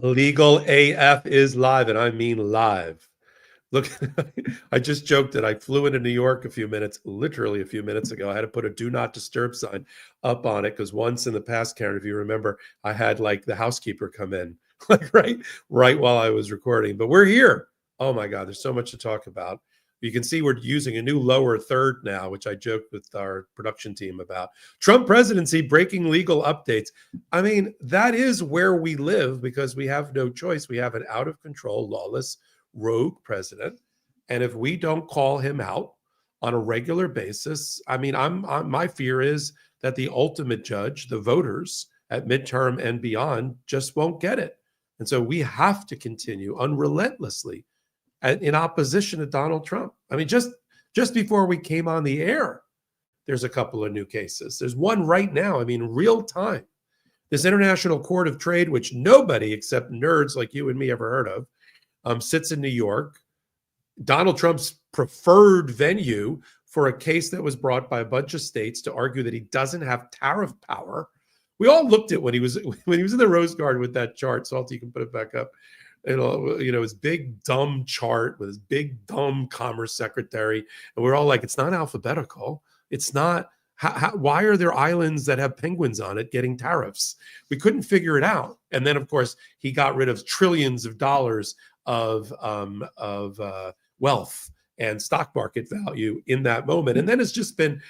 Legal AF is live, and I mean live. Look, I just joked that I flew into New York literally a few minutes ago. I had to put a do not disturb sign up on it because once in the past, Karen, if you remember, I had like the housekeeper come in, like right while I was recording. But we're here. Oh my God, there's so much to talk about. You can see we're using a new lower third now, which I joked with our production team about. Trump presidency breaking legal updates. I mean, that is where we live because we have no choice. We have an out of control, lawless, rogue president. And if we don't call him out on a regular basis, I mean, my fear is that the ultimate judge, the voters at midterm and beyond, just won't get it. And so we have to continue unrelentlessly in opposition to Donald Trump. I mean, just before we came on the air, there's a couple of new cases. There's one right now, I mean, real time. This International Court of Trade, which nobody except nerds like you and me ever heard of, sits in New York. Donald Trump's preferred venue for a case that was brought by a bunch of states to argue that he doesn't have tariff power. We all looked at when he was in the Rose Garden with that chart. Salty, you can put it back up. His big dumb chart with his big dumb commerce secretary, and we're all like, it's not alphabetical. It's not. Why are there islands that have penguins on it getting tariffs? We couldn't figure it out. And then, of course, he got rid of trillions of dollars of wealth and stock market value in that moment. And then it's just been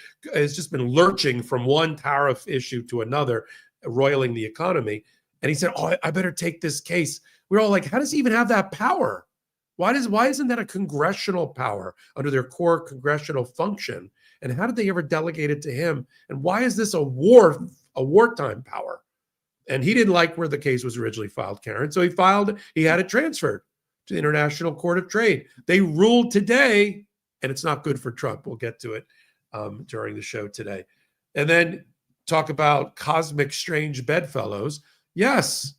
lurching from one tariff issue to another, roiling the economy. And he said, "Oh, I better take this case." We're all like, how does he even have that power? Why isn't that a congressional power under their core congressional function? And how did they ever delegate it to him? And why is this a wartime power? And he didn't like where the case was originally filed, Karen. So he had it transferred to the International Court of Trade. They ruled today, and it's not good for Trump. We'll get to it during the show today. And then talk about cosmic strange bedfellows. Yes,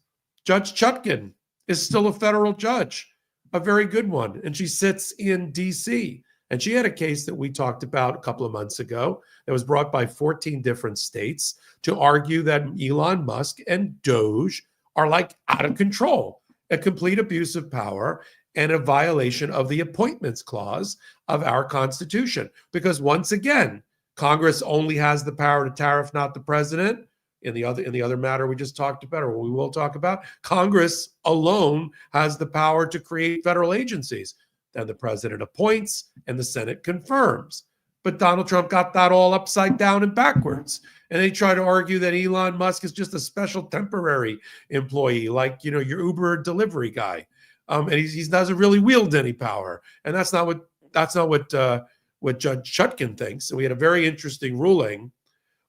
Judge Chutkan is still a federal judge, a very good one. And she sits in D.C. And she had a case that we talked about a couple of months ago that was brought by 14 different states to argue that Elon Musk and DOGE are like out of control, a complete abuse of power and a violation of the appointments clause of our Constitution. Because once again, Congress only has the power to tariff, not the president. In the other matter we just talked about, or we will talk about, Congress alone has the power to create federal agencies. Then the president appoints and the Senate confirms. But Donald Trump got that all upside down and backwards. And they try to argue that Elon Musk is just a special temporary employee, like, your Uber delivery guy. And he doesn't really wield any power. And that's not what Judge Chutkan thinks. And we had a very interesting ruling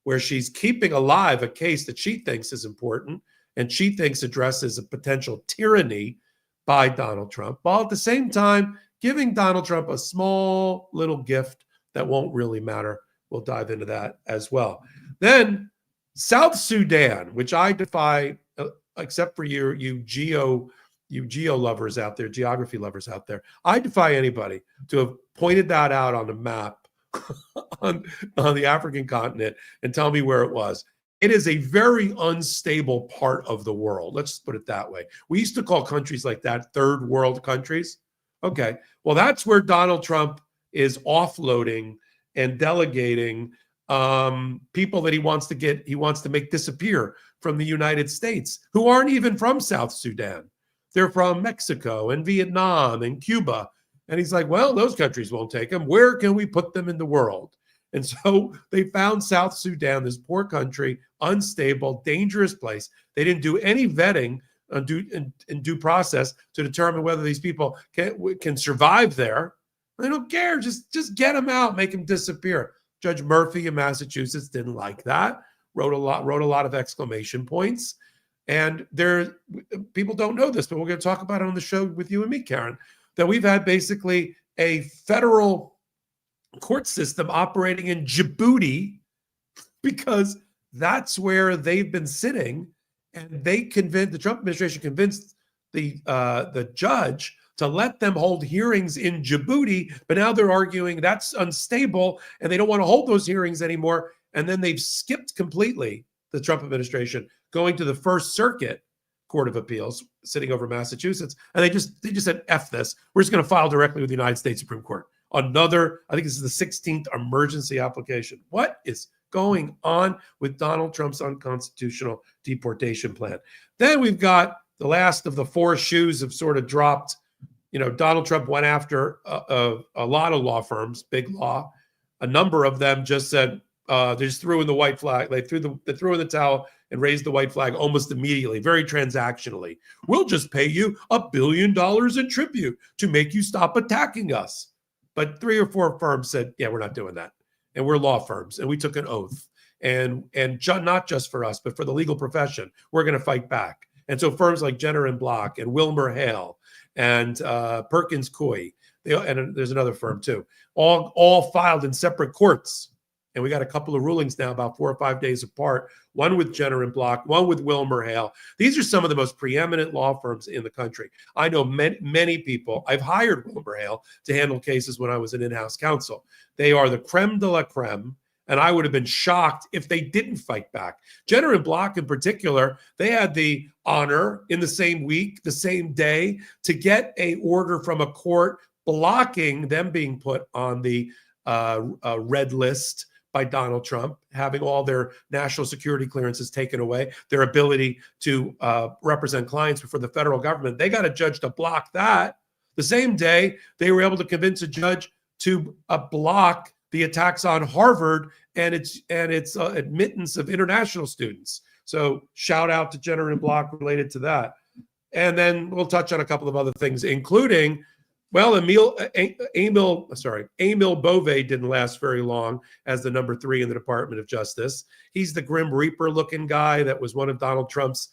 where she's keeping alive a case that she thinks is important and she thinks addresses a potential tyranny by Donald Trump, while at the same time giving Donald Trump a small little gift that won't really matter. We'll dive into that as well. Then South Sudan, which I defy, except for you geo lovers out there, geography lovers out there, I defy anybody to have pointed that out on the map on the African continent and tell me where it was. It is a very unstable part of the world. Let's just put it that way. We used to call countries like that third world countries. Okay, well, that's where Donald Trump is offloading and delegating people that he wants to make disappear from the United States, who aren't even from South Sudan. They're from Mexico and Vietnam and Cuba. And he's like, well, those countries won't take them. Where can we put them in the world? And so they found South Sudan, this poor country, unstable, dangerous place. They didn't do any vetting in due process to determine whether these people can survive there. They don't care. Just get them out, make them disappear. Judge Murphy in Massachusetts didn't like that. Wrote a lot of exclamation points. And people don't know this, but we're going to talk about it on the show with you and me, Karen, that we've had basically a federal court system operating in Djibouti because that's where they've been sitting. And the Trump administration convinced the judge to let them hold hearings in Djibouti, but now they're arguing that's unstable and they don't want to hold those hearings anymore. And then they've skipped completely, the Trump administration, going to the First Circuit Court of Appeals sitting over Massachusetts, and they just said, F this. We're just going to file directly with the United States Supreme Court. Another, I think this is the 16th emergency application. What is going on with Donald Trump's unconstitutional deportation plan? Then we've got the last of the four shoes have sort of dropped. Donald Trump went after a lot of law firms, big law. A number of them just said, they just threw in the white flag. They threw in the towel and raised the white flag almost immediately, very transactionally. We'll just pay you $1 billion in tribute to make you stop attacking us. But 3 or 4 firms said, yeah, we're not doing that. And we're law firms, and we took an oath. And not just for us, but for the legal profession, we're going to fight back. And so firms like Jenner and Block and Wilmer Hale and Perkins Coie, and there's another firm too, all filed in separate courts. And we got a couple of rulings now about 4 or 5 days apart, one with Jenner and Block, one with Wilmer Hale. These are some of the most preeminent law firms in the country. I know many people. I've hired Wilmer Hale to handle cases when I was an in-house counsel. They are the creme de la creme, and I would have been shocked if they didn't fight back. Jenner and Block in particular, they had the honor in the same week, the same day, to get an order from a court blocking them being put on the red list by Donald Trump, having all their national security clearances taken away, their ability to represent clients before the federal government. They got a judge to block that. The same day, they were able to convince a judge to block the attacks on Harvard and its admittance of international students. So shout out to Jenner and Block related to that. And then we'll touch on a couple of other things, including, well, Emil Bove didn't last very long as the number 3 in the Department of Justice. He's the Grim Reaper looking guy that was one of Donald Trump's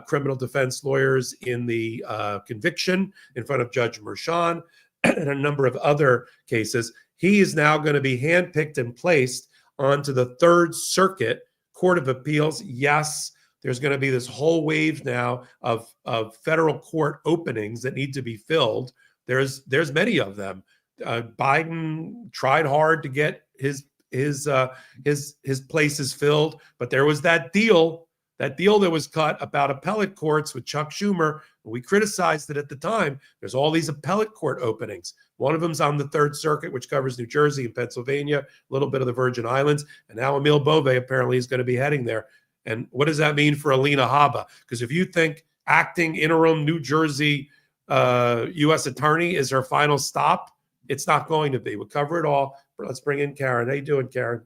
criminal defense lawyers in the conviction in front of Judge Merchan and a number of other cases. He is now going to be handpicked and placed onto the Third Circuit Court of Appeals. Yes, there's going to be this whole wave now of federal court openings that need to be filled. There's many of them. Biden tried hard to get his places filled, but there was that deal that was cut about appellate courts with Chuck Schumer. We criticized it at the time. There's all these appellate court openings. One of them's on the Third Circuit, which covers New Jersey and Pennsylvania, a little bit of the Virgin Islands, and now Emil Bove apparently is going to be heading there. And what does that mean for Alina Habba? Because if you think acting interim New Jersey U.S. attorney is her final stop, it's not going to be. We'll cover it all. Let's bring in Karen. How you doing, Karen?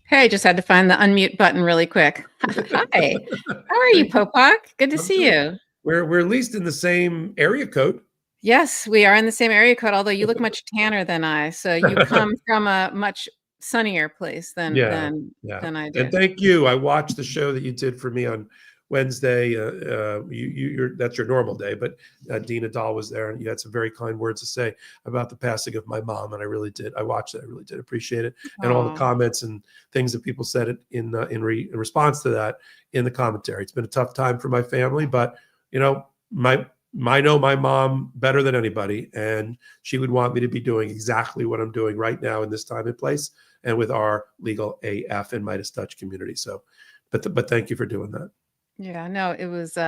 Hey, just had to find the unmute button really quick. Hi. How are you, Popok? Good to see you. We're at least in the same area code. Yes, we are in the same area code, although you look much tanner than I. So you come from a much sunnier place than I do. And thank you. I watched the show that you did for me on Wednesday. You're that's your normal day, but Dina Dahl was there, and you had some very kind words to say about the passing of my mom, and I really did. I watched it. I really did appreciate it, and all the comments and things that people said in response to that in the commentary. It's been a tough time for my family, but I know my mom better than anybody, and she would want me to be doing exactly what I'm doing right now in this time and place, and with our legal AF and Midas Touch community. So, but thank you for doing that. Yeah, no, it was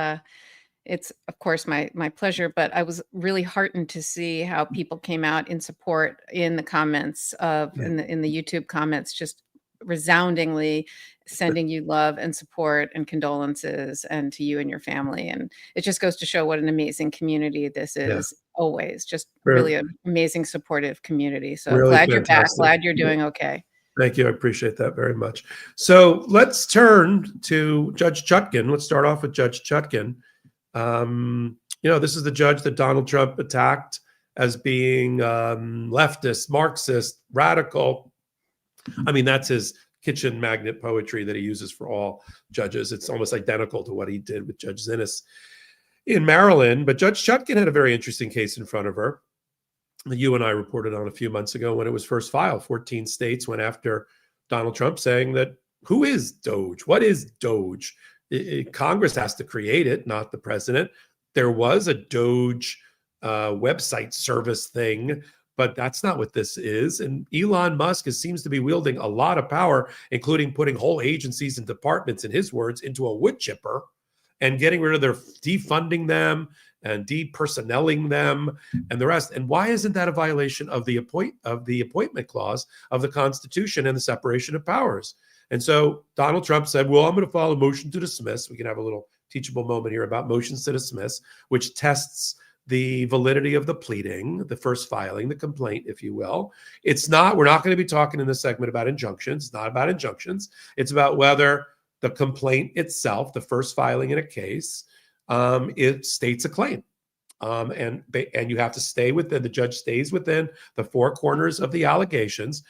it's of course my pleasure, but I was really heartened to see how people came out in support in the comments in the YouTube comments, just resoundingly sending you love and support and condolences, and to you and your family. And it just goes to show what an amazing community this is. Always just really an amazing supportive community. So really glad fantastic. You're back. Glad you're doing okay. Thank you. I appreciate that very much. So let's turn to Judge Chutkan. Let's start off with Judge Chutkan. This is the judge that Donald Trump attacked as being leftist, Marxist, radical. I mean, that's his kitchen magnet poetry that he uses for all judges. It's almost identical to what he did with Judge Zinnes in Maryland. But Judge Chutkan had a very interesting case in front of her that you and I reported on a few months ago when it was first filed. 14 states went after Donald Trump, saying that who is DOGE? What is DOGE? Congress has to create it, not the president. There was a DOGE website service thing, But that's not what this is. And Elon Musk seems to be wielding a lot of power, including putting whole agencies and departments, in his words, into a wood chipper and getting rid of their, defunding them and depersonnelling them and the rest. And why isn't that a violation of the appointment clause of the Constitution and the separation of powers? And so Donald Trump said, well, I'm going to file a motion to dismiss. We can have a little teachable moment here about motions to dismiss, which tests the validity of the pleading, the first filing, the complaint, if you will. We're not going to be talking in this segment about injunctions. It's not about injunctions. It's about whether the complaint itself, the first filing in a case, it states a claim. And you have to stay within, the judge stays within the four corners of the allegations.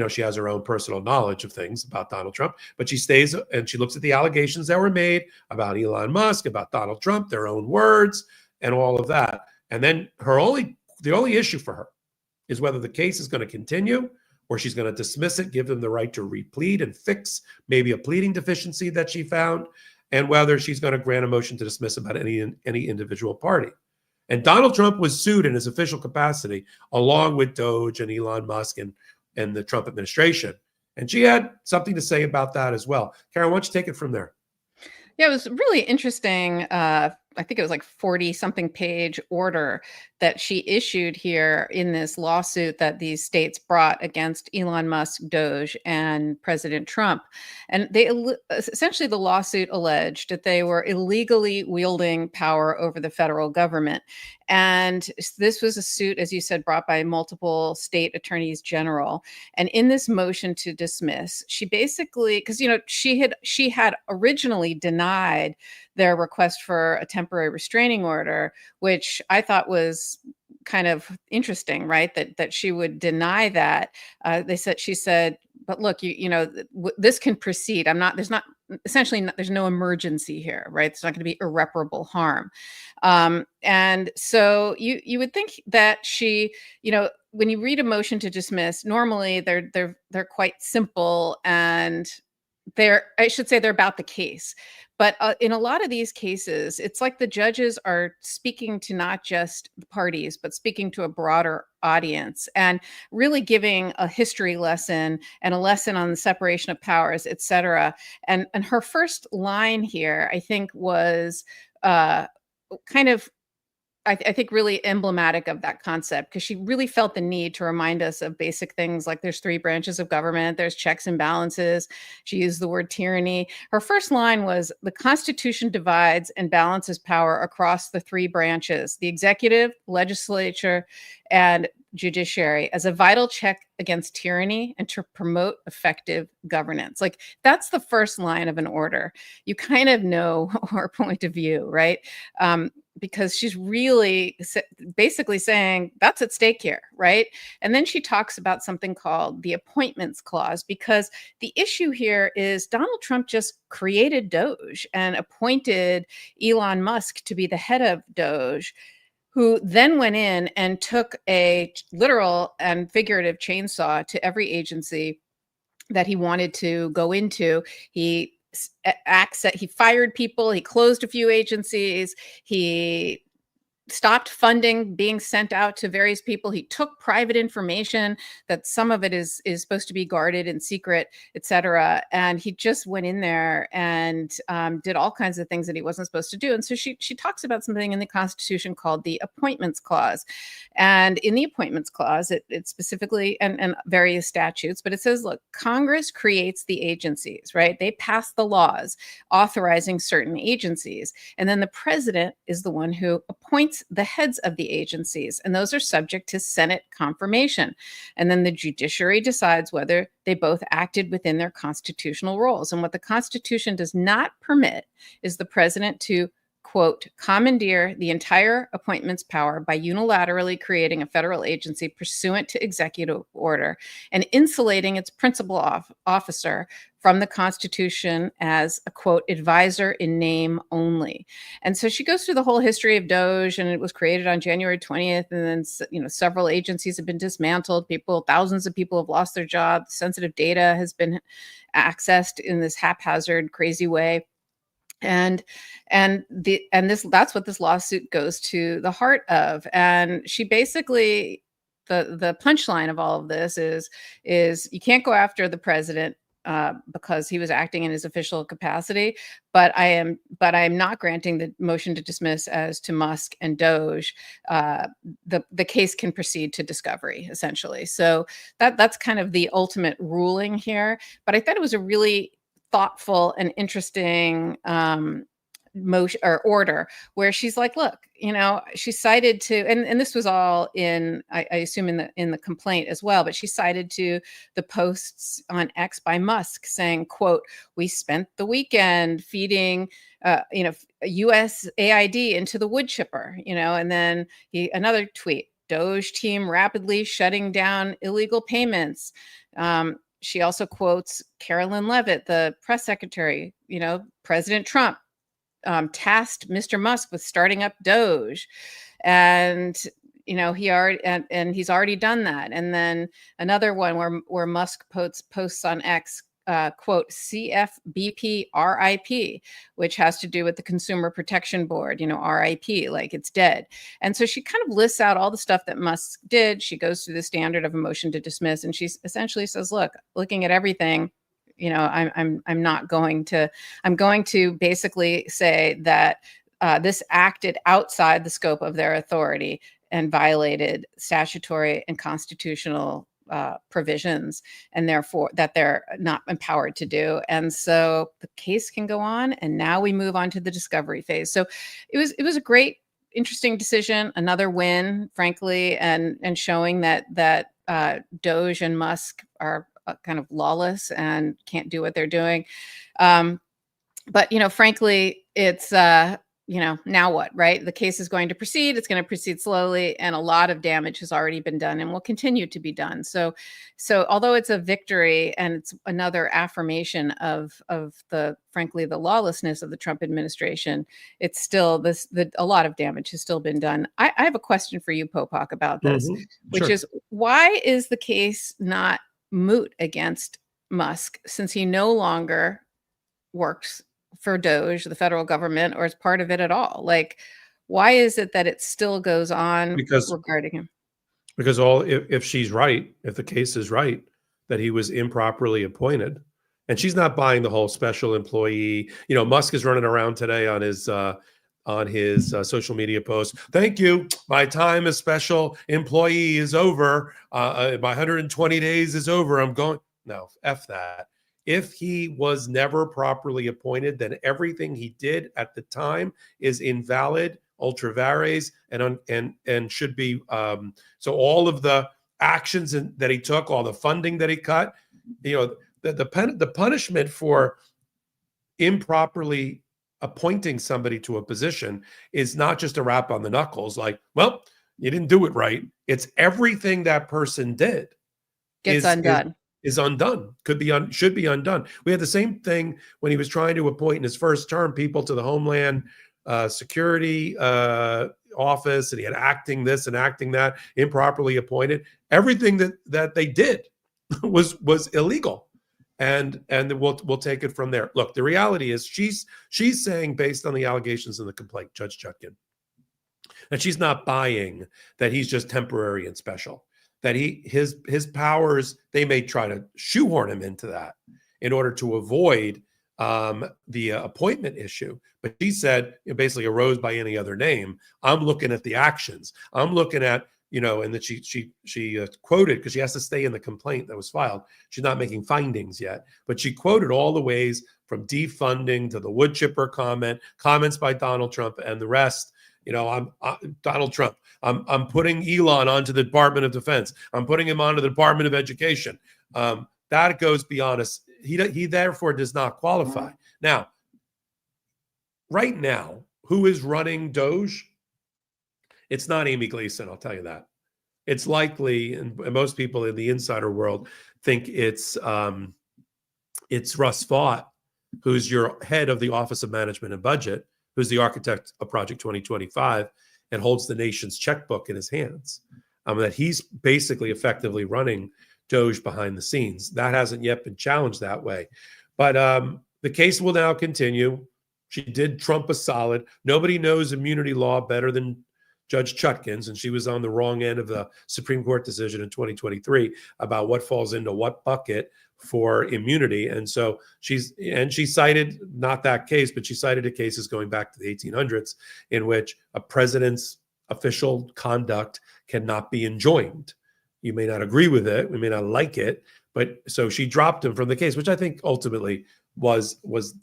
She has her own personal knowledge of things about Donald Trump, but she stays and she looks at the allegations that were made about Elon Musk, about Donald Trump, their own words, and all of that. And then the only issue for her is whether the case is going to continue or she's going to dismiss it, give them the right to replead and fix maybe a pleading deficiency that she found, and whether she's going to grant a motion to dismiss about any individual party. And Donald Trump was sued in his official capacity, along with DOGE and Elon Musk and the Trump administration. And she had something to say about that as well. Karen, why don't you take it from there? Yeah, it was really interesting. I think it was like 40 something page order that she issued here in this lawsuit that these states brought against Elon Musk, DOGE, and President Trump. And essentially the lawsuit alleged that they were illegally wielding power over the federal government. And this was a suit, as you said, brought by multiple state attorneys general. And in this motion to dismiss, she basically, because she had originally denied their request for a temporary restraining order, which I thought was kind of interesting, right? That she would deny that. She said, but look, this can proceed. There's no emergency here, right? It's not going to be irreparable harm. And so you would think that she, when you read a motion to dismiss, normally they're quite simple and they're about the case. But in a lot of these cases, it's like the judges are speaking to not just the parties, but speaking to a broader audience and really giving a history lesson and a lesson on the separation of powers, et cetera. And her first line here, I think, was kind of, I think, really emblematic of that concept, because she really felt the need to remind us of basic things like there's three branches of government, there's checks and balances. She used the word tyranny. Her first line was, the Constitution divides and balances power across the three branches, the executive, legislature, and judiciary, as a vital check against tyranny and to promote effective governance. Like, that's the first line of an order. You kind of know her point of view, right? Because she's really basically saying that's at stake here, right? And then she talks about something called the appointments clause, because the issue here is Donald Trump just created DOGE and appointed Elon Musk to be the head of DOGE, who then went in and took a literal and figurative chainsaw to every agency that he wanted to go into. He fired people, he closed a few agencies, he stopped funding being sent out to various people. He took private information that some of it is supposed to be guarded in secret, et cetera. And he just went in there and did all kinds of things that he wasn't supposed to do. And so she talks about something in the Constitution called the Appointments Clause. And in the Appointments Clause, it specifically, and various statutes, but it says, look, Congress creates the agencies, right? They pass the laws authorizing certain agencies. And then the president is the one who appoints the heads of the agencies, and those are subject to Senate confirmation. And then the judiciary decides whether they both acted within their constitutional roles. And what the Constitution does not permit is the president to, quote, commandeer the entire appointments power by unilaterally creating a federal agency pursuant to executive order and insulating its principal officer from the Constitution as a, quote, advisor in name only. And so she goes through the whole history of DOGE, and it was created on January 20th. And then, several agencies have been dismantled. Thousands of people have lost their jobs. Sensitive data has been accessed in this haphazard, crazy way. And that's what this lawsuit goes to the heart of. And she basically the punchline of all of this is you can't go after the president because he was acting in his official capacity, but I am not granting the motion to dismiss as to Musk and DOGE. The case can proceed to discovery, essentially. So that's kind of the ultimate ruling here. But I thought it was a really thoughtful and interesting motion or order where she's like, look, she cited to, and this was all in, I assume in the complaint as well, but she cited to the posts on X by Musk saying, quote, "We spent the weekend feeding, USAID into the wood chipper," and then another tweet, "Doge team rapidly shutting down illegal payments." She also quotes Carolyn Levitt, the press secretary, President Trump tasked Mr. Musk with starting up Doge, and he already and he's already done that. And then another one where Musk posts on X, quote, "CFBP RIP," which has to do with the Consumer Protection Board, RIP, like it's dead. And so she kind of lists out all the stuff that Musk did. She goes through the standard of a motion to dismiss, and she essentially says, look, looking at everything, I'm going to basically say that this acted outside the scope of their authority and violated statutory and constitutional provisions, and therefore that they're not empowered to do. And so the case can go on, and now we move on to the discovery phase. So it was a great, interesting decision, another win, frankly, and showing that Doge and Musk are kind of lawless and can't do what they're doing. But frankly, it's now what, right? The case is going to proceed. It's going to proceed slowly, and a lot of damage has already been done and will continue to be done. So although it's a victory and it's another affirmation of frankly the lawlessness of the Trump administration, it's still a lot of damage has still been done. I have a question for you, Popok, about this, which is, why is the case not moot against Musk, since he no longer works for Doge, the federal government, or is part of it at all? Like, why is it that it still goes on regarding him? Because if she's right, if the case is right, that he was improperly appointed, and she's not buying the whole special employee. Musk is running around today on his social media post. "Thank you. My time as special employee is over. My 120 days is over. I'm going." No, F that. If he was never properly appointed, then everything he did at the time is invalid, ultra vires, and should be. So all of the actions that he took, all the funding that he cut, the punishment for improperly appointing somebody to a position is not just a rap on the knuckles, like, well, you didn't do it right. It's everything that person did gets undone. Is undone, should be undone. We had the same thing when he was trying to appoint in his first term people to the Homeland Security office, and he had acting this and acting that, improperly appointed. Everything that they did was illegal. And we'll take it from there. Look, the reality is she's saying, based on the allegations in the complaint, Judge Chutkan, that she's not buying that he's just temporary and special, that his powers, they may try to shoehorn him into that in order to avoid the appointment issue. But she said, basically arose by any other name. I'm looking at the actions. I'm looking at, and that she quoted, because she has to stay in the complaint that was filed. She's not making findings yet, but she quoted all the ways from defunding to the wood chipper comments by Donald Trump and the rest. I'm Donald Trump. I'm putting Elon onto the Department of Defense. I'm putting him onto the Department of Education. That goes beyond us. He therefore does not qualify. Now, right now, who is running Doge? It's not Amy Gleason, I'll tell you that. It's likely, and most people in the insider world think it's Russ Vought, who's your head of the Office of Management and Budget, who's the architect of Project 2025 and holds the nation's checkbook in his hands. That he's basically effectively running Doge behind the scenes. That hasn't yet been challenged that way. But the case will now continue. She did Trump a solid. Nobody knows immunity law better than Judge Chutkan's, and she was on the wrong end of the Supreme Court decision in 2023 about what falls into what bucket for immunity. And so she cited not that case, but she cited a cases going back to the 1800s in which a president's official conduct cannot be enjoined. You may not agree with it, we may not like it, but so she dropped him from the case, which I think ultimately was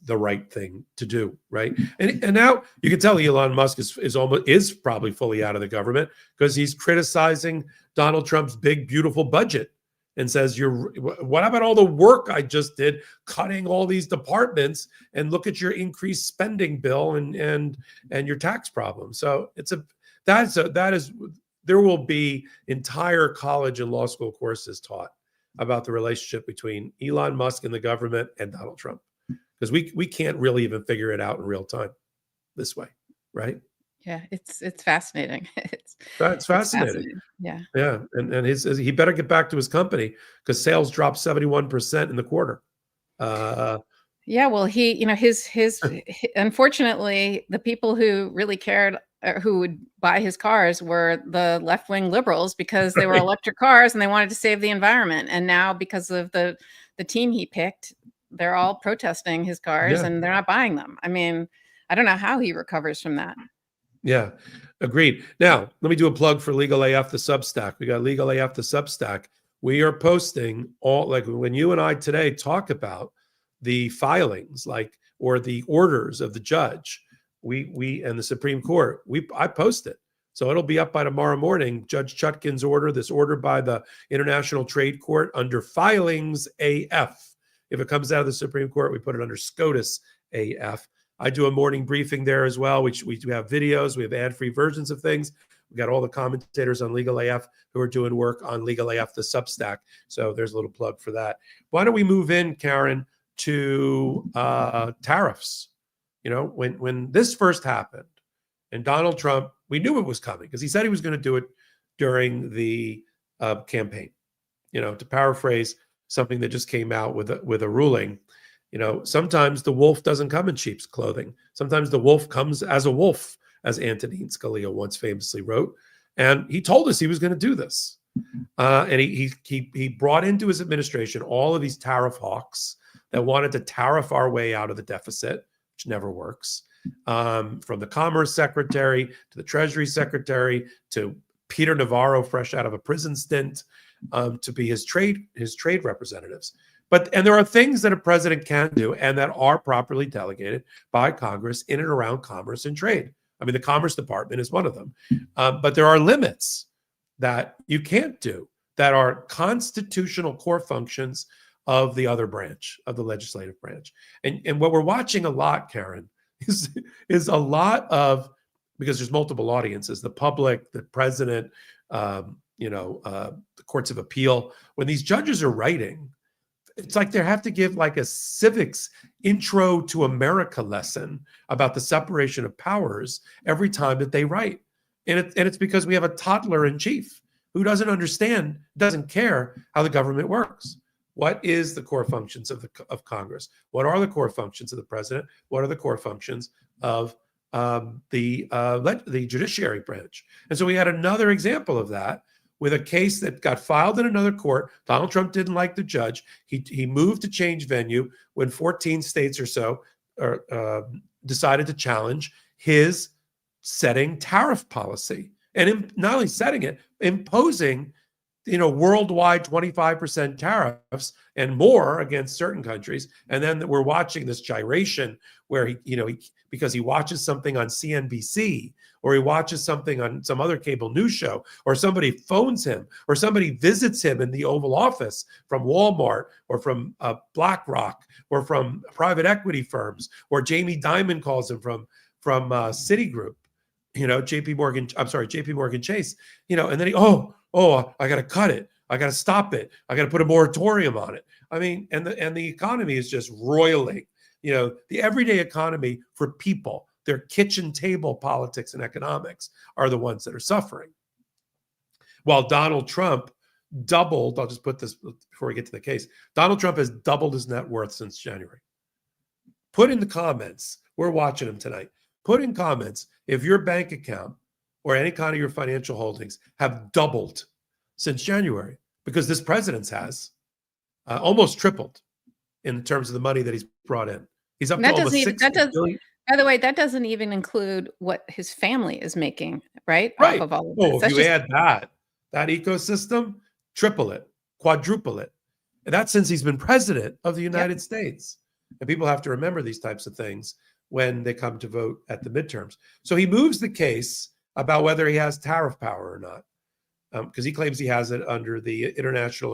the right thing to do, right? And now you can tell Elon Musk is probably fully out of the government because he's criticizing Donald Trump's big, beautiful budget and says, what about all the work I just did cutting all these departments, and look at your increased spending bill and your tax problem. So there will be entire college and law school courses taught about the relationship between Elon Musk and the government and Donald Trump, because we can't really even figure it out in real time this way, right? Yeah, it's fascinating. It's fascinating. Yeah. Yeah, and he better get back to his company because sales dropped 71% in the quarter. Yeah, well, his unfortunately, the people who really cared, who would buy his cars, were the left-wing liberals, because they were electric cars and they wanted to save the environment. And now, because of the team he picked, they're all protesting his cars and they're not buying them. I mean, I don't know how he recovers from that. Yeah, agreed. Now, let me do a plug for Legal AF, the Substack. We got Legal AF, the Substack. We are posting all, like when you and I today talk about the filings, or the orders of the judge, we and the Supreme Court, I post it. So it'll be up by tomorrow morning. Judge Chutkan's order, this order by the International Trade Court under filings AF. If it comes out of the Supreme Court, we put it under SCOTUS AF. I do a morning briefing there as well. We do have videos. We have ad-free versions of things. We got all the commentators on Legal AF who are doing work on Legal AF, the Substack. So there's a little plug for that. Why don't we move in, Karen, to tariffs? When this first happened, and Donald Trump, we knew it was coming because he said he was going to do it during the campaign. To paraphrase something that just came out with a ruling. Sometimes the wolf doesn't come in sheep's clothing. Sometimes the wolf comes as a wolf, as Antonin Scalia once famously wrote. And he told us he was going to do this. And he brought into his administration all of these tariff hawks that wanted to tariff our way out of the deficit, which never works. From the Commerce Secretary to the Treasury Secretary to Peter Navarro, fresh out of a prison stint, to be his trade representatives. And there are things that a president can do and that are properly delegated by Congress in and around commerce and trade. I mean, the Commerce Department is one of them. But there are limits that you can't do that are constitutional core functions of the other branch, of the legislative branch. And what we're watching a lot, Karen, is a lot of, because there's multiple audiences, the public, the president, the courts of appeal. When these judges are writing, it's like they have to give like a civics intro to America lesson about the separation of powers every time that they write. And it's because we have a toddler in chief who doesn't understand, doesn't care how the government works. What is the core functions of Congress? What are the core functions of the president? What are the core functions of the judiciary branch? And so we had another example of that with a case that got filed in another court. Donald Trump didn't like the judge. He moved to change venue when 14 states or so decided to challenge his setting tariff policy. And not only setting it, imposing worldwide 25% tariffs and more against certain countries. And then we're watching this gyration where because he watches something on CNBC, or he watches something on some other cable news show, or somebody phones him, or somebody visits him in the Oval Office from Walmart or from BlackRock or from private equity firms, or Jamie Dimon calls him from Citigroup, JP Morgan Chase, and then I got to cut it. I got to stop it. I got to put a moratorium on it. I mean, and the economy is just roiling. The everyday economy for people, their kitchen table politics and economics are the ones that are suffering. While Donald Trump doubled, I'll just put this before we get to the case, Donald Trump has doubled his net worth since January. Put in the comments, we're watching him tonight. Put in comments if your bank account or any kind of your financial holdings have doubled since January, because this president's has almost tripled in terms of the money that he's brought in. He's up And to that doesn't almost even, 60 billion. by the way, that doesn't even include what his family is making, right? Off Right. of all of Oh, this. if That's you just, add that ecosystem, triple it, quadruple it. And that's since he's been president of the United States. And people have to remember these types of things when they come to vote at the midterms. So he moves the case about whether he has tariff power or not, because he claims he has it under the International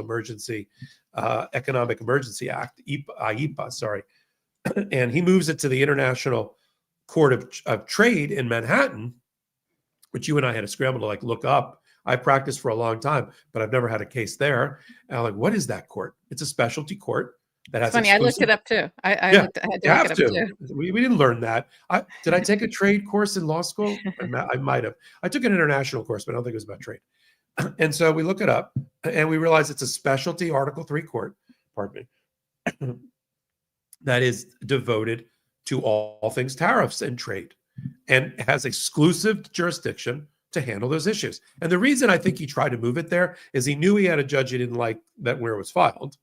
Economic Emergency Act, IEPA, sorry. And he moves it to the International Court of Trade in Manhattan, which you and I had to scramble to like look up. I practiced for a long time, but I've never had a case there. And I'm like, what is that court? It's a specialty court that has funny. I looked it up too. I had to you look it have up to. too. We didn't learn that. Did I take a trade course in law school? I might have. I took an international course, but I don't think it was about trade. And so we look it up, and we realize it's a specialty Article 3 court, pardon me, that is devoted to all things tariffs and trade, and has exclusive jurisdiction to handle those issues. And the reason I think he tried to move it there is he knew he had a judge he didn't like that where it was filed.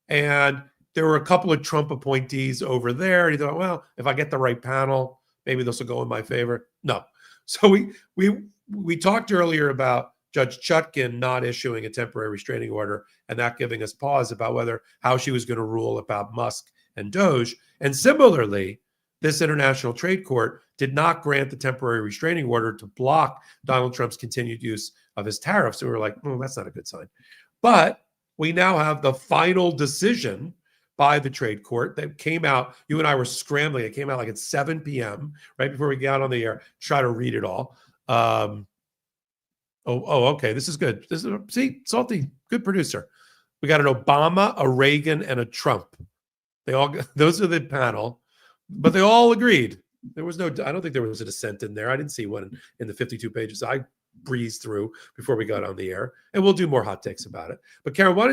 And there were a couple of Trump appointees over there. And he thought, well, if I get the right panel, maybe this will go in my favor. No. So we talked earlier about Judge Chutkan not issuing a temporary restraining order, and that giving us pause about how she was going to rule about Musk and DOGE. And similarly, this International Trade Court did not grant the temporary restraining order to block Donald Trump's continued use of his tariffs. So we were like, oh, that's not a good sign. But we now have the final decision by the trade court that came out. You and I were scrambling. It came out like at 7 p.m., right before we got on the air, try to read it all. Okay. This is good. See, Salty, good producer. We got an Obama, a Reagan, and a Trump. Those are the panel, but they all agreed. I don't think there was a dissent in there. I didn't see one in the 52 pages I breezed through before we got on the air, and we'll do more hot takes about it. But Karen, why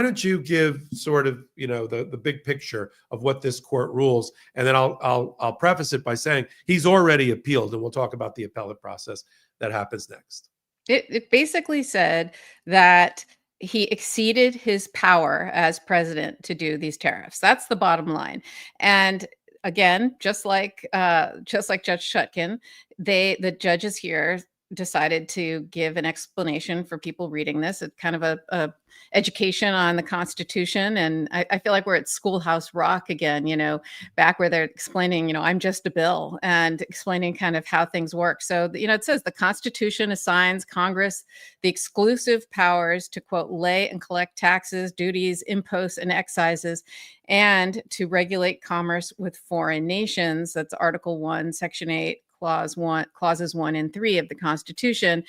don't you give sort of, the big picture of what this court rules, and then I'll preface it by saying he's already appealed, and we'll talk about the appellate process that happens next. It basically said that he exceeded his power as president to do these tariffs. That's the bottom line. And again, just like Judge Chutkan, the judges here decided to give an explanation for people reading this. It's kind of a education on the Constitution. And I feel like we're at Schoolhouse Rock again, back where they're explaining, I'm just a bill, and explaining kind of how things work. So, it says the Constitution assigns Congress the exclusive powers to, quote, lay and collect taxes, duties, imposts, and excises, and to regulate commerce with foreign nations. That's Article 1, Section 8. Clauses 1 and 3 of the Constitution.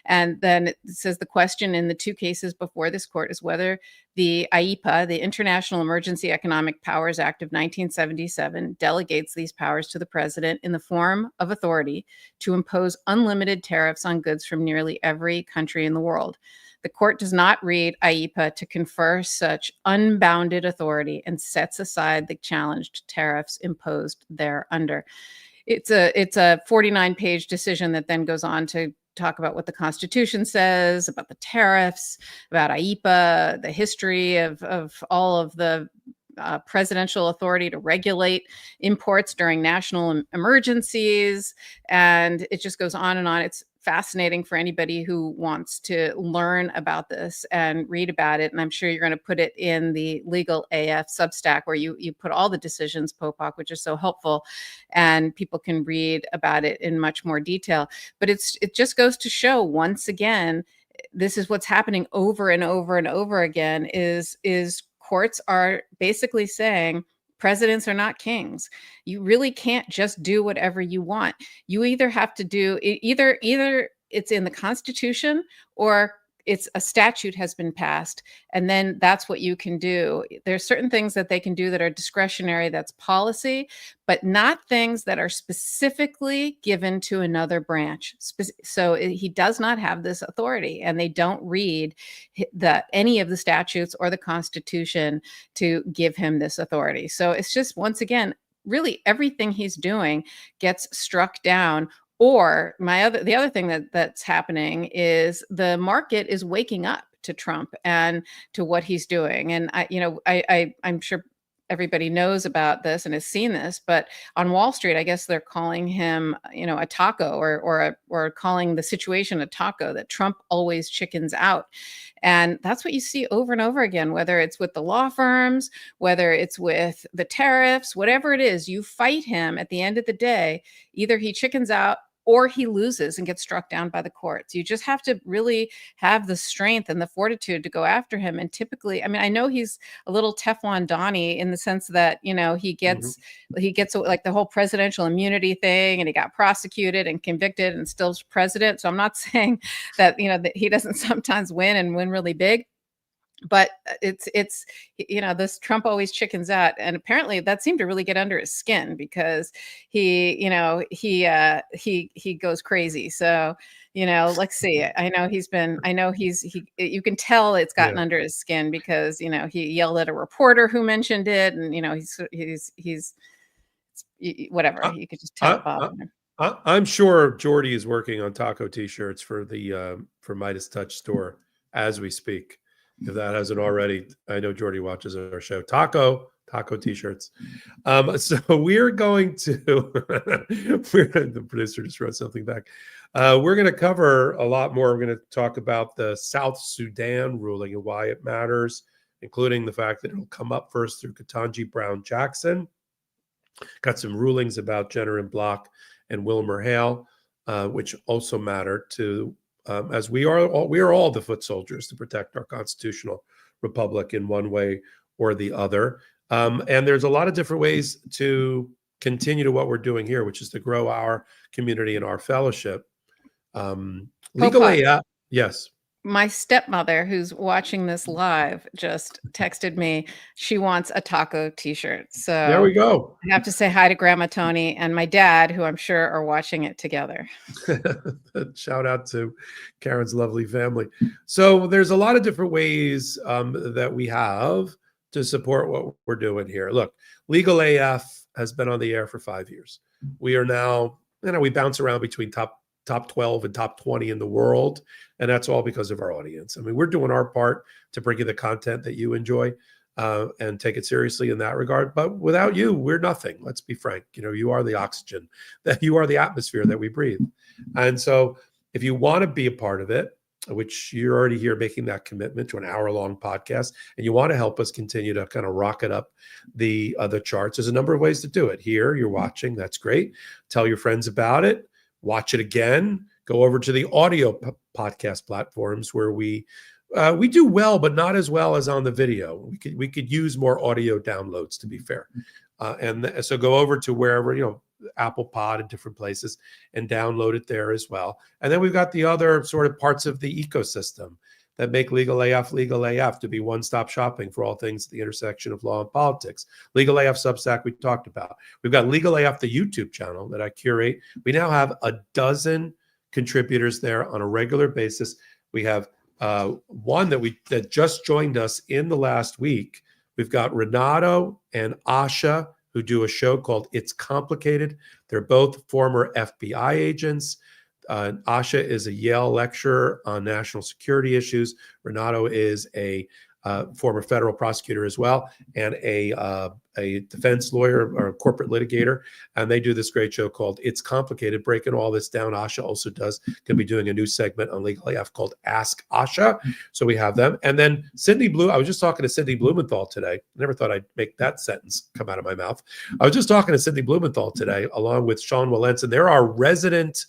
And then it says the question in the two cases before this court is whether the IEPA, the International Emergency Economic Powers Act of 1977, delegates these powers to the president in the form of authority to impose unlimited tariffs on goods from nearly every country in the world. The court does not read IEPA to confer such unbounded authority and sets aside the challenged tariffs imposed thereunder. It's a 49-page decision that then goes on to talk about what the Constitution says about the tariffs, about IEPA, the history of all of the presidential authority to regulate imports during national emergencies. And it just goes on and on. It's fascinating for anybody who wants to learn about this and read about it. And I'm sure you're going to put it in the Legal AF Substack, where you put all the decisions, Popok, which is so helpful, and people can read about it in much more detail. But it just goes to show, once again, this is what's happening over and over and over again, is courts are basically saying presidents are not kings. You really can't just do whatever you want. You either have to do either it's in the Constitution, or it's a statute has been passed, and then that's what you can do. There's certain things that they can do that are discretionary, that's policy, but not things that are specifically given to another branch. So he does not have this authority, and they don't read any of the statutes or the Constitution to give him this authority. So it's just, once again, really everything he's doing gets struck down Or the other thing that's happening is the market is waking up to Trump and to what he's doing. And I'm sure everybody knows about this and has seen this, but on Wall Street, I guess they're calling him, a taco, or calling the situation a taco, that Trump always chickens out. And that's what you see over and over again, whether it's with the law firms, whether it's with the tariffs, whatever it is, you fight him at the end of the day. Either he chickens out or he loses and gets struck down by the courts. You just have to really have the strength and the fortitude to go after him. And typically, I mean, I know he's a little Teflon Donnie in the sense that, he gets like the whole presidential immunity thing, and he got prosecuted and convicted and still's president. So I'm not saying that, that he doesn't sometimes win and win really big. But it's this Trump always chickens out, and apparently that seemed to really get under his skin, because he goes crazy. So let's see. I know you can tell it's gotten under his skin, because he yelled at a reporter who mentioned it, and he's whatever. You could just tell. I'm sure Jordy is working on taco T-shirts for for Midas Touch store as we speak. If that hasn't already, I know Jordy watches our show. Taco T-shirts. So we're going to, the producer just wrote something back. We're going to cover a lot more. We're going to talk about the South Sudan ruling and why it matters, including the fact that it'll come up first through Ketanji Brown Jackson. Got some rulings about Jenner and Block and Wilmer Hale, which also matter to, as we are all the foot soldiers to protect our constitutional republic in one way or the other. And there's a lot of different ways to continue to what we're doing here, which is to grow our community and our fellowship. Legal AF, yes. My stepmother, who's watching this live, just texted me. She wants a taco T-shirt. So there we go. I have to say hi to Grandma Tony and my dad, who I'm sure are watching it together. Shout out to Karen's lovely family. So there's a lot of different ways that we have to support what we're doing here. Look, Legal AF has been on the air for 5 years. We are now, we bounce around between top 12 and top 20 in the world. And that's all because of our audience. I mean, we're doing our part to bring you the content that you enjoy and take it seriously in that regard. But without you, we're nothing. Let's be frank. You are the oxygen, that you are the atmosphere that we breathe. And so if you want to be a part of it, which you're already here making that commitment to an hour-long podcast, and you want to help us continue to kind of rocket up the charts, there's a number of ways to do it. Here, you're watching. That's great. Tell your friends about it. Watch it again. Go over to the audio podcast platforms where we do well, but not as well as on the video. We could use more audio downloads, to be fair. So go over to wherever, Apple Pod and different places, and download it there as well. And then we've got the other sort of parts of the ecosystem that make Legal AF to be one-stop shopping for all things at the intersection of law and politics. Legal AF Substack, we talked about. We've got Legal AF, the YouTube channel that I curate. We now have 12 contributors there on a regular basis. We have one that just joined us in the last week. We've got Renato and Asha, who do a show called It's Complicated. They're both former FBI agents. Asha is a Yale lecturer on national security issues. Renato is a former federal prosecutor as well, and a defense lawyer or a corporate litigator. And they do this great show called It's Complicated, breaking all this down. Asha also going to be doing a new segment on Legal AF called Ask Asha. So we have them. And then I was just talking to Cindy Blumenthal today. I never thought I'd make that sentence come out of my mouth. I was just talking to Cindy Blumenthal today, along with Sean Wallenson. They're our resident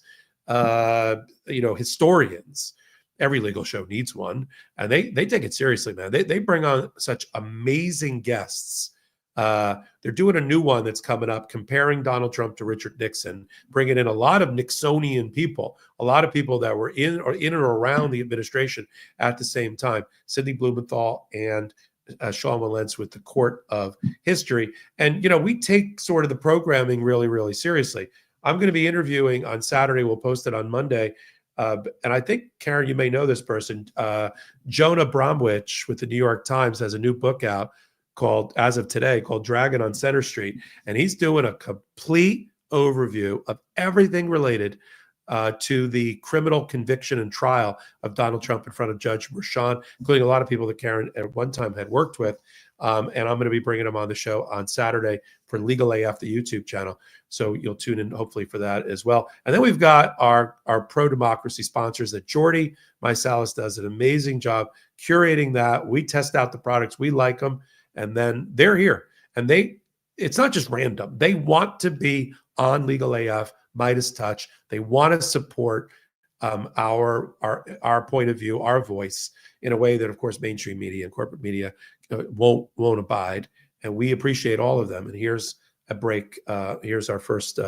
historians. Every legal show needs one, and they take it seriously, man. They bring on such amazing guests. They're doing a new one that's coming up, comparing Donald Trump to Richard Nixon, bringing in a lot of Nixonian people, a lot of people that were in and around the administration at the same time. Cindy Blumenthal and Sean Wallenson with the Court of History. And, we take sort of the programming really, really seriously. I'm going to be interviewing on Saturday. We'll post it on Monday. And I think, Karen, you may know this person. Jonah Bromwich with the New York Times has a new book out as of today, called Dragon on Center Street. And he's doing a complete overview of everything related to the criminal conviction and trial of Donald Trump in front of Judge Merchan, including a lot of people that Karen at one time had worked with. And I'm going to be bringing them on the show on Saturday for Legal AF, the YouTube channel. So you'll tune in hopefully for that as well. And then we've got our pro-democracy sponsors that Jordy Mysalis does an amazing job curating that. We test out the products. We like them. And then they're here. And it's not just random. They want to be on Legal AF, Midas Touch. They want to support our point of view, our voice, in a way that, of course, mainstream media and corporate media won't abide. And we appreciate all of them. And here's a break. Here's our first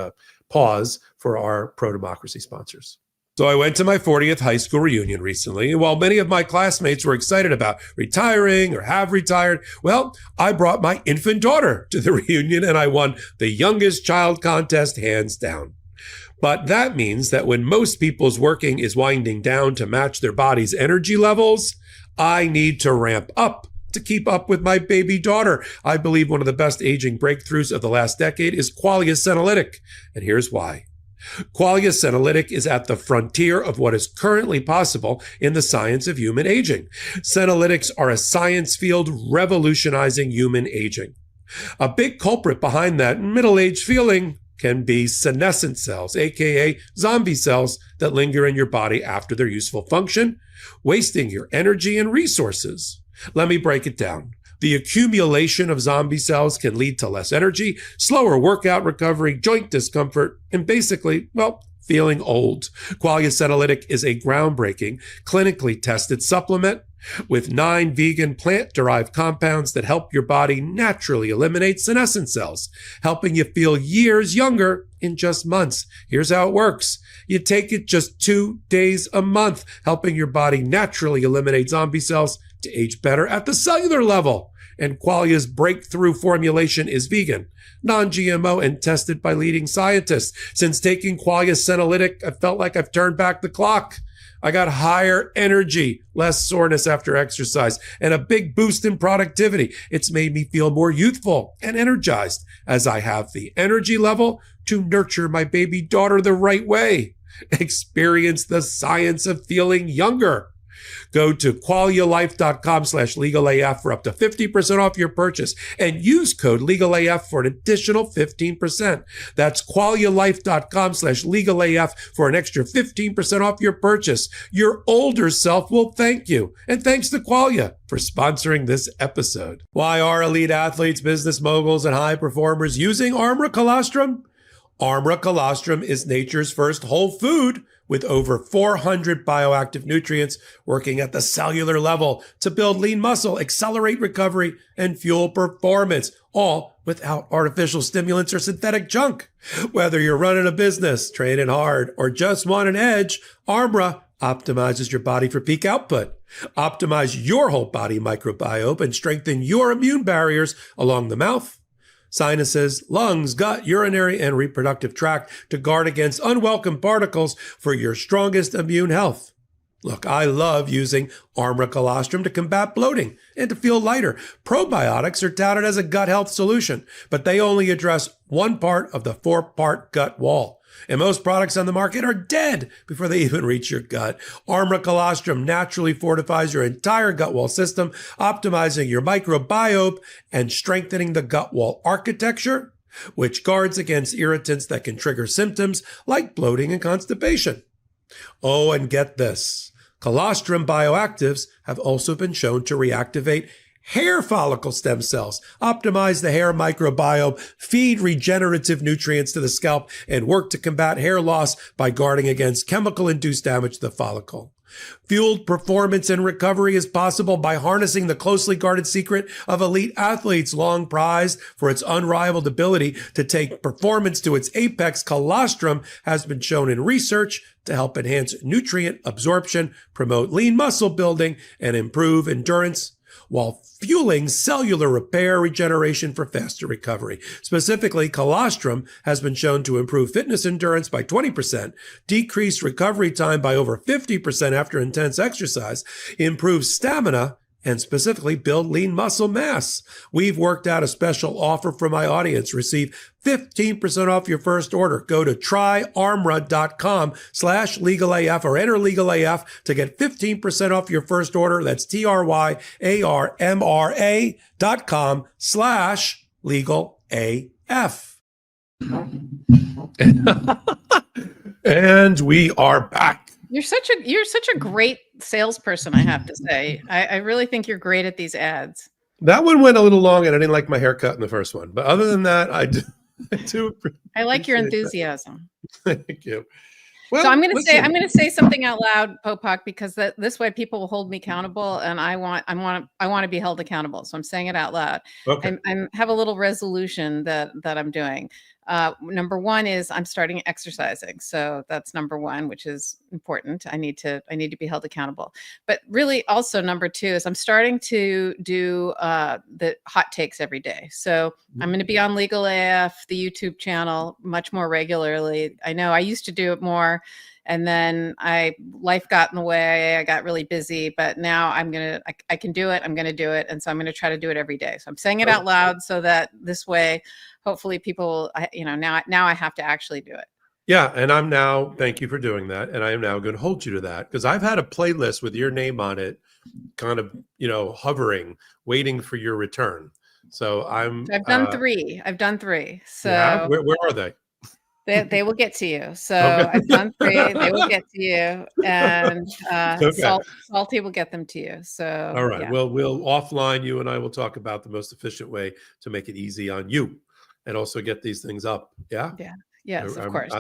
pause for our pro-democracy sponsors. So I went to my 40th high school reunion recently, and while many of my classmates were excited about retiring or have retired, well, I brought my infant daughter to the reunion and I won the youngest child contest hands down. But that means that when most people's working is winding down to match their body's energy levels, I need to ramp up to keep up with my baby daughter. I believe one of the best aging breakthroughs of the last decade is Qualia Senolytic, and here's why. Qualia Senolytic is at the frontier of what is currently possible in the science of human aging. Senolytics are a science field revolutionizing human aging. A big culprit behind that middle-aged feeling can be senescent cells, aka zombie cells that linger in your body after their useful function, wasting your energy and resources. Let me break it down. The accumulation of zombie cells can lead to less energy, slower workout recovery, joint discomfort, and basically, well, feeling old. Qualia Senolytic is a groundbreaking, clinically tested supplement with 9 vegan plant-derived compounds that help your body naturally eliminate senescent cells, helping you feel years younger in just months. Here's how it works. You take it just 2 days a month, helping your body naturally eliminate zombie cells to age better at the cellular level. And Qualia's breakthrough formulation is vegan, non-GMO, and tested by leading scientists. Since taking Qualia Senolytic, I felt like I've turned back the clock. I got higher energy, less soreness after exercise, and a big boost in productivity. It's made me feel more youthful and energized as I have the energy level to nurture my baby daughter the right way. Experience the science of feeling younger. Go to qualialife.com/legalaf for up to 50% off your purchase and use code legalaf for an additional 15%. That's qualialife.com/legalaf for an extra 15% off your purchase. Your older self will thank you. And thanks to Qualia for sponsoring this episode. Why are elite athletes, business moguls, and high performers using Armra Colostrum? Armra Colostrum is nature's first whole food with over 400 bioactive nutrients working at the cellular level to build lean muscle, accelerate recovery, and fuel performance, all without artificial stimulants or synthetic junk. Whether you're running a business, training hard, or just want an edge, Armra optimizes your body for peak output. Optimize your whole body microbiome and strengthen your immune barriers along the mouth, sinuses, lungs, gut, urinary, and reproductive tract to guard against unwelcome particles for your strongest immune health. Look, I love using Armra Colostrum to combat bloating and to feel lighter. Probiotics are touted as a gut health solution, but they only address one part of the 4-part gut wall. And most products on the market are dead before they even reach your gut. Armra Colostrum naturally fortifies your entire gut wall system, optimizing your microbiome and strengthening the gut wall architecture, which guards against irritants that can trigger symptoms like bloating and constipation. Oh, and get this. Colostrum bioactives have also been shown to reactivate hair follicle stem cells, optimize the hair microbiome, feed regenerative nutrients to the scalp, and work to combat hair loss by guarding against chemical-induced damage to the follicle. Fueled performance and recovery is possible by harnessing the closely guarded secret of elite athletes, long prized for its unrivaled ability to take performance to its apex. Colostrum has been shown in research to help enhance nutrient absorption, promote lean muscle building, and improve endurance, while fueling cellular repair regeneration for faster recovery. Specifically, colostrum has been shown to improve fitness endurance by 20%, decrease recovery time by over 50% after intense exercise, improve stamina, and specifically build lean muscle mass. We've worked out a special offer for my audience. Receive 15% off your first order. Go to tryarmra.com/legalaf or enter legalaf to get 15% off your first order. That's tryarmra.com/legalaf. And we are back. You're such a great salesperson, I have to say. I really think you're great at these ads. That one went a little long, and I didn't like my haircut in the first one. But other than that, I do. I like your enthusiasm. Thank you. Well, so I'm going to say something out loud, Popok, because this way people will hold me accountable, and I want to be held accountable. So I'm saying it out loud. Okay. I have a little resolution that I'm doing. Number one is I'm starting exercising. So that's number one, which is important. I need to be held accountable. But really also number two is I'm starting to do the hot takes every day. So I'm going to be on Legal AF, the YouTube channel, much more regularly. I know I used to do it more, and then life got in the way. I got really busy, but now I can do it. I'm going to do it. And so I'm going to try to do it every day. So I'm saying it out loud so that this way, hopefully people, now I have to actually do it. Yeah. And thank you for doing that. And I am now going to hold you to that, because I've had a playlist with your name on it, kind of, hovering, waiting for your return. So I've done three. So yeah, where are they? They will get to you. So okay. I've done three. They will get to you, and okay. Salty will get them to you. So all right. Yeah. Well, we'll offline. You and I will talk about the most efficient way to make it easy on you, and also get these things up. Yeah. Yeah. Yes, of course.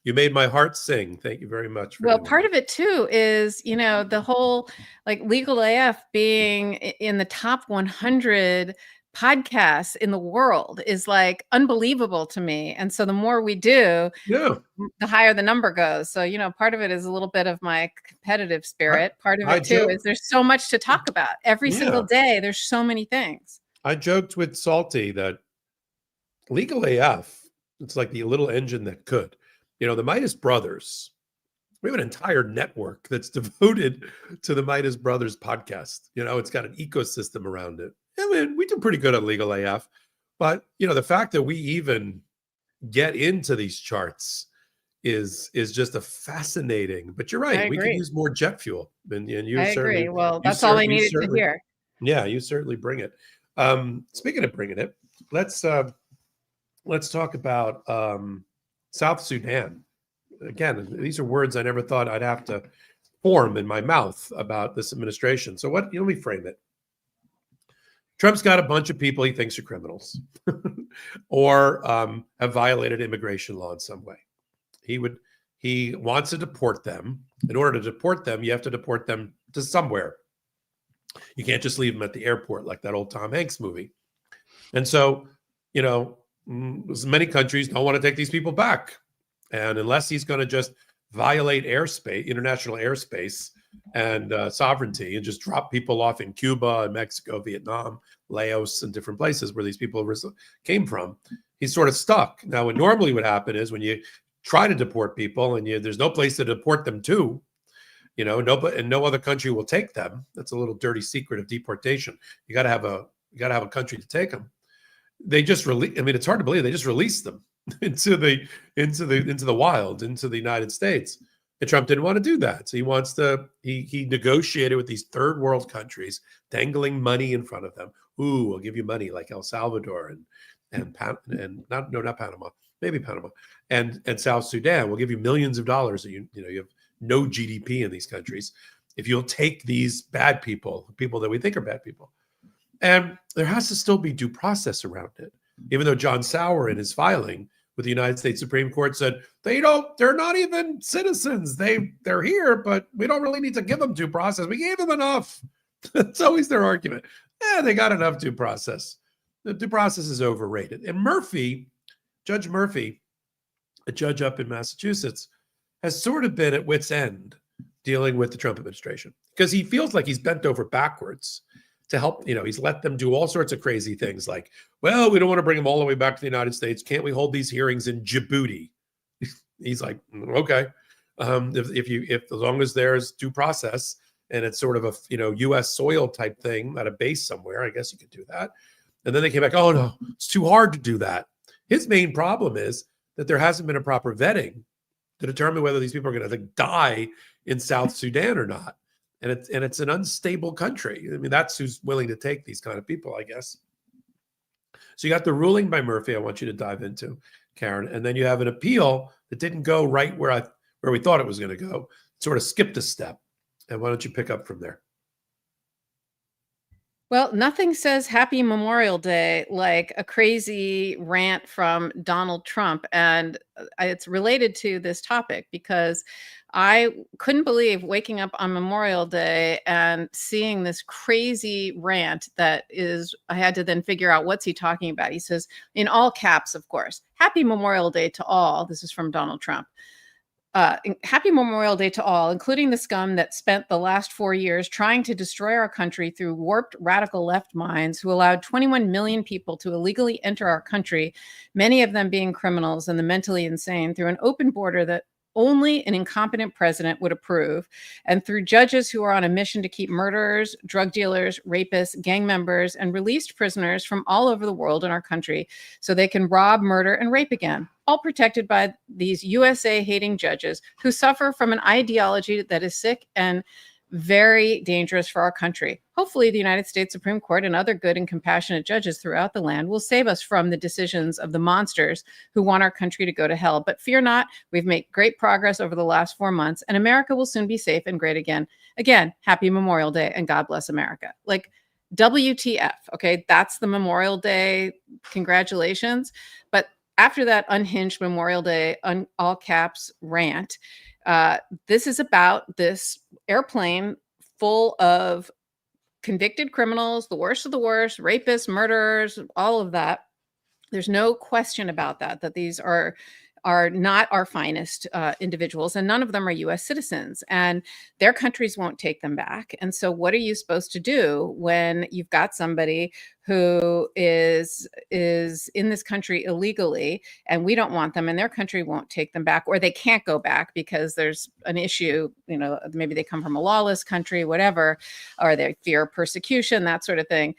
You made my heart sing. Thank you very much. Well, part of it too is, the whole Legal AF being in the top 100 podcasts in the world is unbelievable to me. And so the more we do, the higher the number goes. So, part of it is a little bit of my competitive spirit. Part of it too is there's so much to talk about every single day. There's so many things. I joked with Salty that Legal AF, it's like the little engine that could. The Midas Brothers, we have an entire network that's devoted to the Midas Brothers podcast. It's got an ecosystem around it. I mean, we do pretty good at Legal AF, but the fact that we even get into these charts is just a fascinating. But you're right, we can use more jet fuel, and you I agree. Well, that's all I needed to hear. Yeah, you certainly bring it. Speaking of bringing it, let's talk about South Sudan. Again, these are words I never thought I'd have to form in my mouth about this administration. So let me frame it. Trump's got a bunch of people he thinks are criminals or have violated immigration law in some way. He wants to deport them. In order to deport them, you have to deport them to somewhere. You can't just leave them at the airport like that old Tom Hanks movie. And so, many countries don't want to take these people back. And unless he's going to just violate airspace, international airspace, and sovereignty, and just drop people off in Cuba and Mexico, Vietnam, Laos, and different places where these people came from, he's sort of stuck. Now, what normally would happen is when you try to deport people and there's no place to deport them to, no other country will take them. That's a little dirty secret of deportation. You got to have a country to take them. They just release. I mean, it's hard to believe they just released them into the wild, into the United States. And Trump didn't want to do that. So he negotiated with these third world countries, dangling money in front of them. Ooh, we'll give you money like El Salvador not Panama, maybe Panama, and South Sudan. We'll give you millions of dollars. You have no GDP in these countries if you'll take these bad people that we think are bad people. And there has to still be due process around it, even though John Sauer in his filing with the United States Supreme Court said they're not even citizens. They're here, but we don't really need to give them due process. We gave them enough. That's always their argument. They got enough due process. The due process is overrated. And Judge Murphy, a judge up in Massachusetts, has sort of been at wit's end dealing with the Trump administration because he feels like he's bent over backwards to help. He's let them do all sorts of crazy things like, well, we don't want to bring them all the way back to the United States. Can't we hold these hearings in Djibouti? He's like, okay. If as long as there's due process and it's sort of a U.S. soil type thing at a base somewhere. I guess you could do that. And then they came back, oh no, it's too hard to do that. His main problem is that there hasn't been a proper vetting to determine whether these people are going to die in South Sudan or not. And it's an unstable country. I mean, that's who's willing to take these kind of people, I guess. So you got the ruling by Murphy I want you to dive into, Karen. And then you have an appeal that didn't go right where we thought it was going to go. It sort of skipped a step. And why don't you pick up from there? Well, nothing says Happy Memorial Day like a crazy rant from Donald Trump. And it's related to this topic because I couldn't believe waking up on Memorial Day and seeing this crazy rant that I had to then figure out what's he talking about. He says, in all caps, of course, Happy Memorial Day to all. This is from Donald Trump. Happy Memorial Day to all, including the scum that spent the last 4 years trying to destroy our country through warped radical left minds who allowed 21 million people to illegally enter our country, many of them being criminals and the mentally insane, through an open border that only an incompetent president would approve, and through judges who are on a mission to keep murderers, drug dealers, rapists, gang members, and released prisoners from all over the world in our country so they can rob, murder, and rape again, all protected by these USA-hating judges who suffer from an ideology that is sick and very dangerous for our country. Hopefully, the United States Supreme Court and other good and compassionate judges throughout the land will save us from the decisions of the monsters who want our country to go to hell. But fear not, we've made great progress over the last 4 months, and America will soon be safe and great again. Again, happy Memorial Day, and God bless America. Like, WTF, okay? That's the Memorial Day. Congratulations. But after that unhinged Memorial Day, all caps rant, this is about this airplane full of convicted criminals, the worst of the worst, rapists, murderers, all of that. There's no question about that these are not our finest individuals, and none of them are U.S. citizens, and their countries won't take them back. And so what are you supposed to do when you've got somebody who is in this country illegally, and we don't want them, and their country won't take them back, or they can't go back because there's an issue, maybe they come from a lawless country, whatever, or they fear persecution, that sort of thing.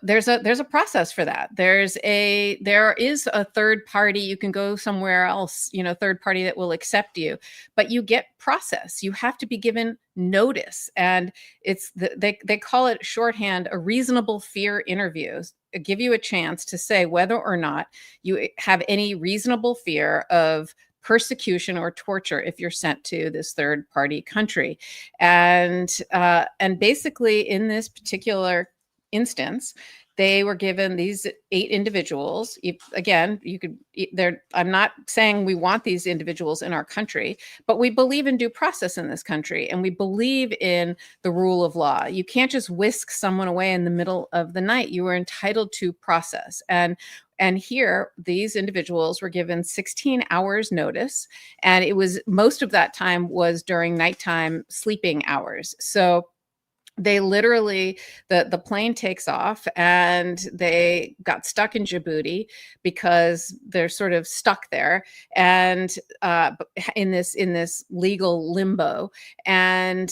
There's a process for that. There is a third party. You can go somewhere else, third party that will accept you, but you get process. You have to be given notice, and they call it shorthand a reasonable fear interview. Give you a chance to say whether or not you have any reasonable fear of persecution or torture if you're sent to this third party country, and basically in this particular instance, they were given these 8 individuals. I'm not saying we want these individuals in our country, but we believe in due process in this country, and we believe in the rule of law. You can't just whisk someone away in the middle of the night. You are entitled to process. And here, these individuals were given 16 hours notice, and most of that time was during nighttime sleeping hours. So they literally, the plane takes off, and they got stuck in Djibouti because they're sort of stuck there, and in this legal limbo. And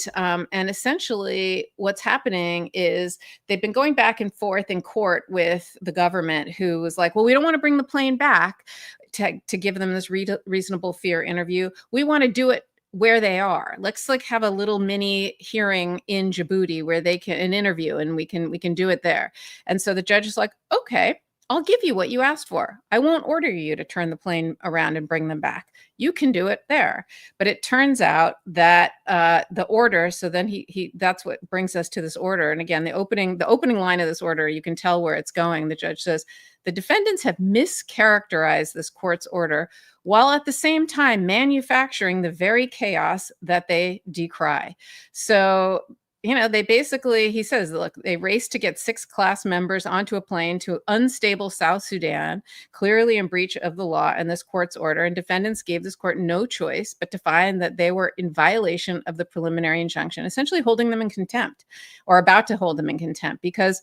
essentially, what's happening is they've been going back and forth in court with the government, who was like, well, we don't want to bring the plane back to give them this reasonable fear interview. We want to do it where they are. Let's have a little mini hearing in Djibouti where they can an interview, and we can do it there. And so the judge is like, okay, I'll give you what you asked for. I won't order you to turn the plane around and bring them back. You can do it there. But it turns out that the order, so then that's what brings us to this order. And again, the opening line of this order, you can tell where it's going. The judge says, the defendants have mischaracterized this court's order while at the same time manufacturing the very chaos that they decry. So, they basically, he says, look, they raced to get 6 class members onto a plane to unstable South Sudan, clearly in breach of the law and this court's order. And defendants gave this court no choice but to find that they were in violation of the preliminary injunction, essentially holding them in contempt, or about to hold them in contempt, because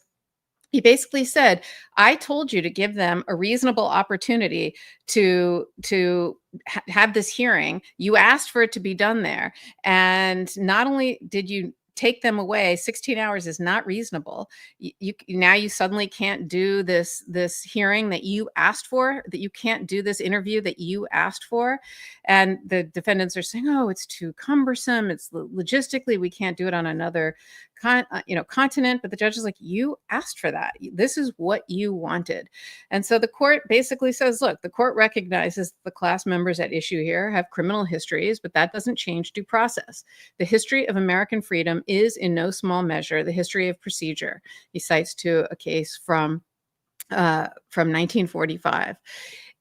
He basically said, I told you to give them a reasonable opportunity to have this hearing. You asked for it to be done there. And not only did you take them away, 16 hours is not reasonable. Now you suddenly can't do this hearing that you asked for, that you can't do this interview that you asked for. And the defendants are saying, oh, it's too cumbersome. It's logistically, we can't do it on another continent. But the judge is like, you asked for that. This is what you wanted. And so the court basically says, look, the court recognizes the class members at issue here have criminal histories, but that doesn't change due process. The history of American freedom is in no small measure the history of procedure. He cites to a case from 1945.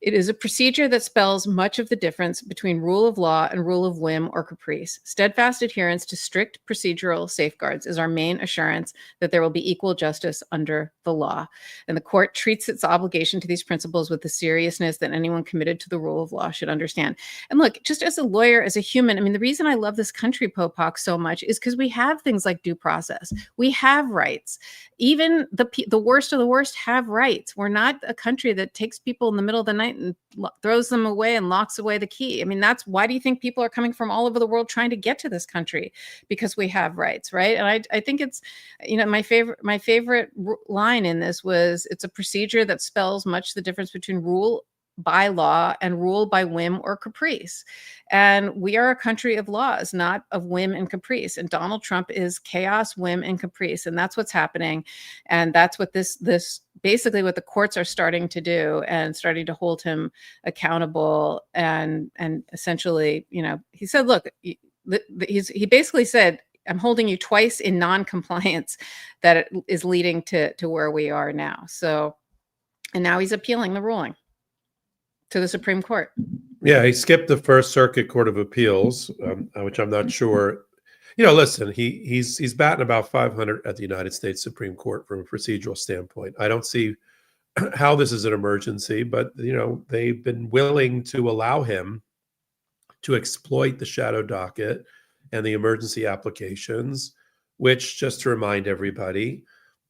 It is a procedure that spells much of the difference between rule of law and rule of whim or caprice. Steadfast adherence to strict procedural safeguards is our main assurance that there will be equal justice under the law. And the court treats its obligation to these principles with the seriousness that anyone committed to the rule of law should understand. And look, just as a lawyer, as a human, I mean, the reason I love this country, Popok, so much is because we have things like due process. We have rights. Even the worst of the worst have rights. We're not a country that takes people in the middle of the night and throws them away and locks away the key. I mean, that's why do you think people are coming from all over the world trying to get to this country? Because we have rights, right? And I think it's, my favorite line in this was, it's a procedure that spells much the difference between rule by law and rule by whim or caprice. And we are a country of laws, not of whim and caprice. And Donald Trump is chaos, whim, and caprice. And that's what's happening. And that's what this basically what the courts are starting to do, and starting to hold him accountable. And essentially, he said, look, he basically said, I'm holding you twice in non-compliance, that it is leading to where we are now. So, and now he's appealing the ruling to the Supreme Court. Yeah, he skipped the First Circuit Court of Appeals, which I'm not sure. Listen, he's batting about 500 at the United States Supreme Court from a procedural standpoint. I don't see how this is an emergency, but they've been willing to allow him to exploit the shadow docket and the emergency applications, which, just to remind everybody,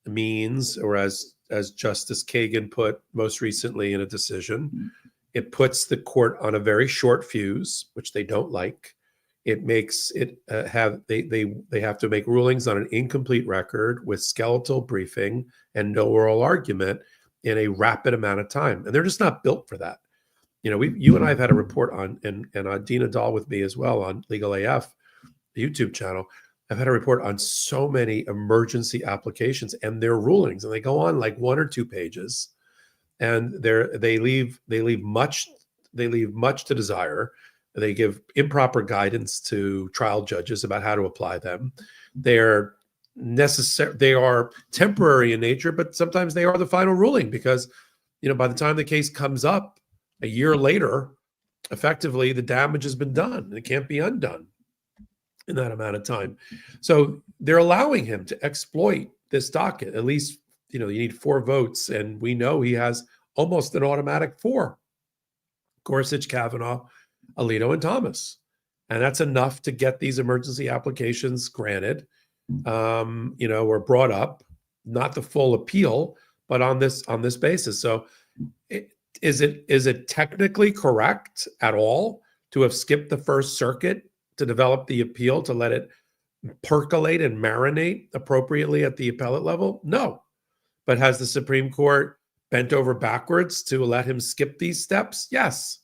means, or as Justice Kagan put most recently in a decision, it puts the court on a very short fuse, which they don't like. It makes it they have to make rulings on an incomplete record with skeletal briefing and no oral argument in a rapid amount of time, and they're just not built for that. You and I have had a report on, and Dina Dahl with me as well on Legal AF, the YouTube channel. I've had a report on so many emergency applications and their rulings, and they go on like 1 or 2 pages. And they leave much to desire. They give improper guidance to trial judges about how to apply them. They are temporary in nature, but sometimes they are the final ruling, because by the time the case comes up a year later, effectively the damage has been done and it can't be undone in that amount of time. So they're allowing him to exploit this docket. At least you need 4 votes, and we know he has almost an automatic 4. Gorsuch, Kavanaugh, Alito, and Thomas. And that's enough to get these emergency applications granted, or brought up, not the full appeal, but on this basis. So is it technically correct at all to have skipped the First Circuit to develop the appeal, to let it percolate and marinate appropriately at the appellate level? No. But has the Supreme Court bent over backwards to let him skip these steps? Yes.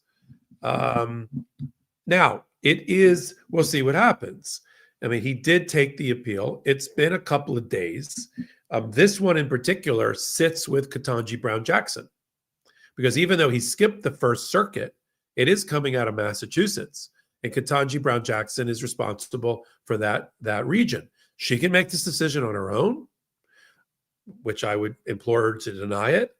Now, we'll see what happens. I mean, he did take the appeal. It's been a couple of days. This one in particular sits with Ketanji Brown Jackson, because even though he skipped the First Circuit, it is coming out of Massachusetts, and Ketanji Brown Jackson is responsible for that region. She can make this decision on her own, which I would implore her to deny it,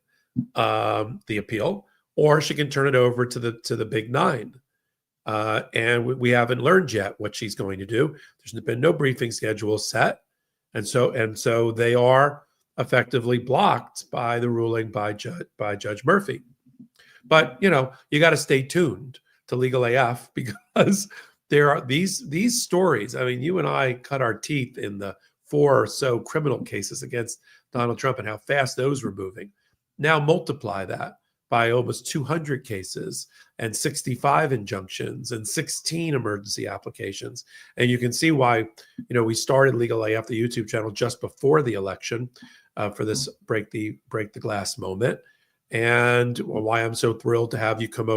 the appeal, or she can turn it over to the Big Nine. And we haven't learned yet what she's going to do. There's been no briefing schedule set, and so they are effectively blocked by the ruling by Judge Murphy. But you got to stay tuned to Legal AF, because there are these stories. I mean, you and I cut our teeth in the 4 or so criminal cases against Donald Trump and how fast those were moving. Now multiply that by almost 200 cases and 65 injunctions and 16 emergency applications. And you can see why, we started Legal AF, the YouTube channel, just before the election for this break the glass moment. And why I'm so thrilled to have you come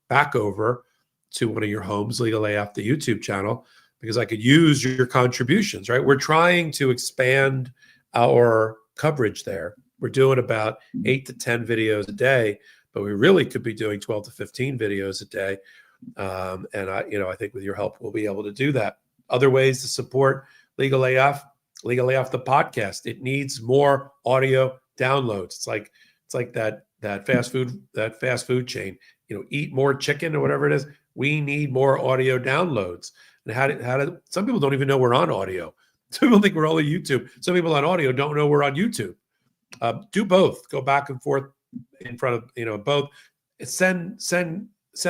back over to one of your homes, Legal AF, the YouTube channel, because I could use your contributions, right? We're trying to expand our coverage there. We're doing about 8 to 10 videos a day, but we really could be doing 12 to 15 videos a day. And I think with your help, we'll be able to do that. Other ways to support Legal AF the podcast. It needs more audio downloads. It's like that fast food chain. Eat more chicken or whatever it is. We need more audio downloads. And how did some people don't even know we're on audio. Some people think we're only YouTube. Some people on audio don't know we're on YouTube. Do both. Go back and forth in front of both. Send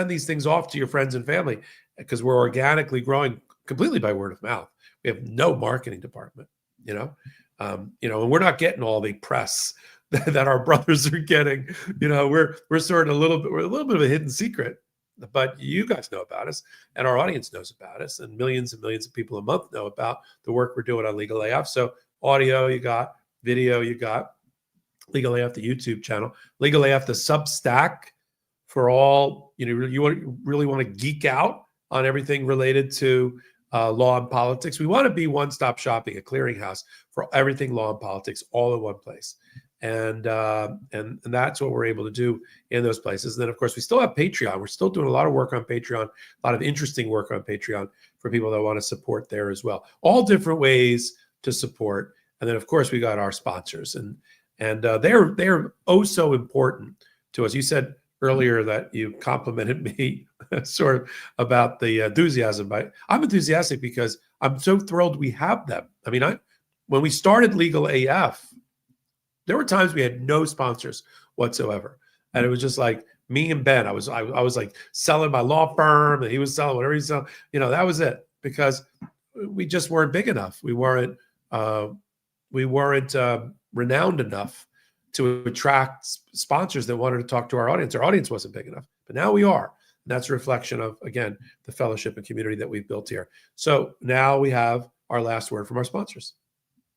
these things off to your friends and family, because we're organically growing completely by word of mouth. We have no marketing department, and we're not getting all the press that our brothers are getting. We're sort of we're a little bit of a hidden secret, but you guys know about us, and our audience knows about us, and millions of people a month know about the work we're doing on Legal AF. So audio you got, video you got, Legal AF, the YouTube channel, Legal AF, the Substack, for all, you really want to geek out on everything related to law and politics. We want to be one-stop shopping, a clearinghouse for everything law and politics, all in one place. And that's what we're able to do in those places. And then, of course, we still have Patreon. We're still doing a lot of work on Patreon, a lot of interesting work on Patreon for people that want to support there as well. All different ways to support. And then, of course, we got our sponsors, and they're oh so important to us. You said earlier that you complimented me sort of about the enthusiasm. But I'm enthusiastic because I'm so thrilled we have them. I mean, when we started Legal AF, there were times we had no sponsors whatsoever, and it was just like me and Ben. I was like selling my law firm, and he was selling whatever he's selling. That was it, because we just weren't big enough. We weren't renowned enough to attract sponsors that wanted to talk to our audience. Our audience wasn't big enough, but now we are. And that's a reflection of, again, the fellowship and community that we've built here. So now we have our last word from our sponsors.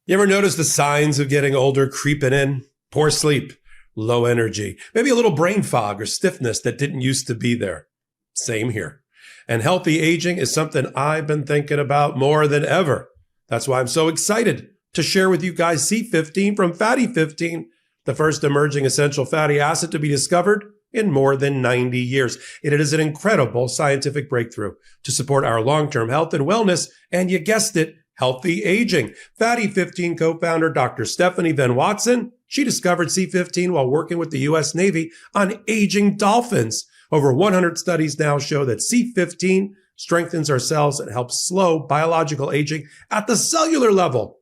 You ever notice the signs of getting older creeping in? Poor sleep, low energy, maybe a little brain fog or stiffness that didn't used to be there. Same here. And healthy aging is something I've been thinking about more than ever. That's why I'm so excited to share with you guys C15 from Fatty 15, the first emerging essential fatty acid to be discovered in more than 90 years. It is an incredible scientific breakthrough to support our long-term health and wellness, and you guessed it, healthy aging. Fatty 15 co-founder Dr. Stephanie Van Watson, she discovered C15 while working with the U.S. Navy on aging dolphins. Over 100 studies now show that C15 strengthens our cells and helps slow biological aging at the cellular level.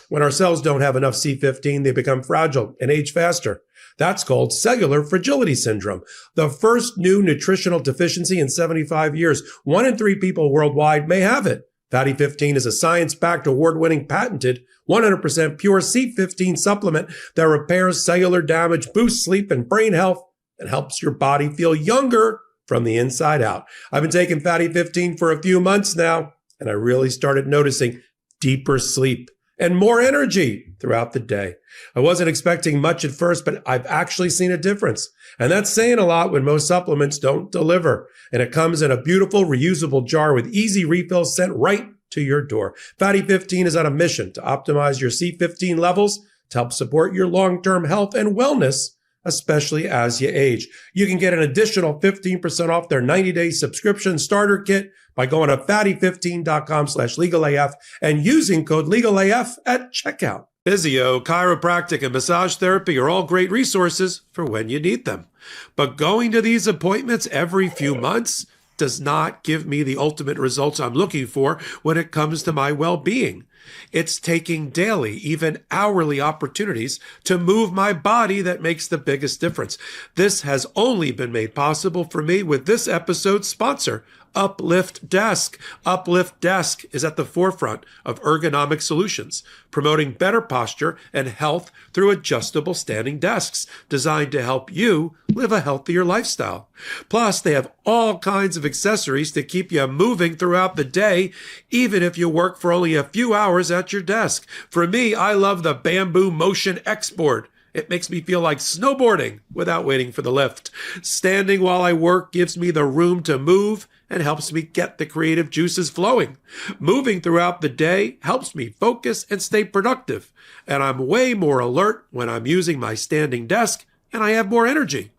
When our cells don't have enough C15, they become fragile and age faster. That's called cellular fragility syndrome, the first new nutritional deficiency in 75 years. 1 in 3 people worldwide may have it. Fatty 15 is a science-backed, award-winning, patented, 100% pure C15 supplement that repairs cellular damage, boosts sleep and brain health, and helps your body feel younger from the inside out. I've been taking Fatty 15 for a few months now, and I really started noticing deeper sleep and more energy throughout the day. I wasn't expecting much at first, but I've actually seen a difference. And that's saying a lot when most supplements don't deliver. And it comes in a beautiful reusable jar with easy refills sent right to your door. Fatty 15 is on a mission to optimize your C15 levels to help support your long-term health and wellness, especially as you age. You can get an additional 15% off their 90-day subscription starter kit by going to fatty15.com/legalaf and using code legalaf at checkout. Physio, chiropractic, and massage therapy are all great resources for when you need them. But going to these appointments every few months does not give me the ultimate results I'm looking for when it comes to my well-being. It's taking daily, even hourly opportunities to move my body that makes the biggest difference. This has only been made possible for me with this episode's sponsor, Uplift Desk. Uplift Desk is at the forefront of ergonomic solutions, promoting better posture and health through adjustable standing desks designed to help you live a healthier lifestyle. Plus, they have all kinds of accessories to keep you moving throughout the day, even if you work for only a few hours at your desk. For me, I love the Bamboo Motion X board. It makes me feel like snowboarding without waiting for the lift. Standing while I work gives me the room to move and helps me get the creative juices flowing. Moving throughout the day helps me focus and stay productive. And I'm way more alert when I'm using my standing desk and I have more energy.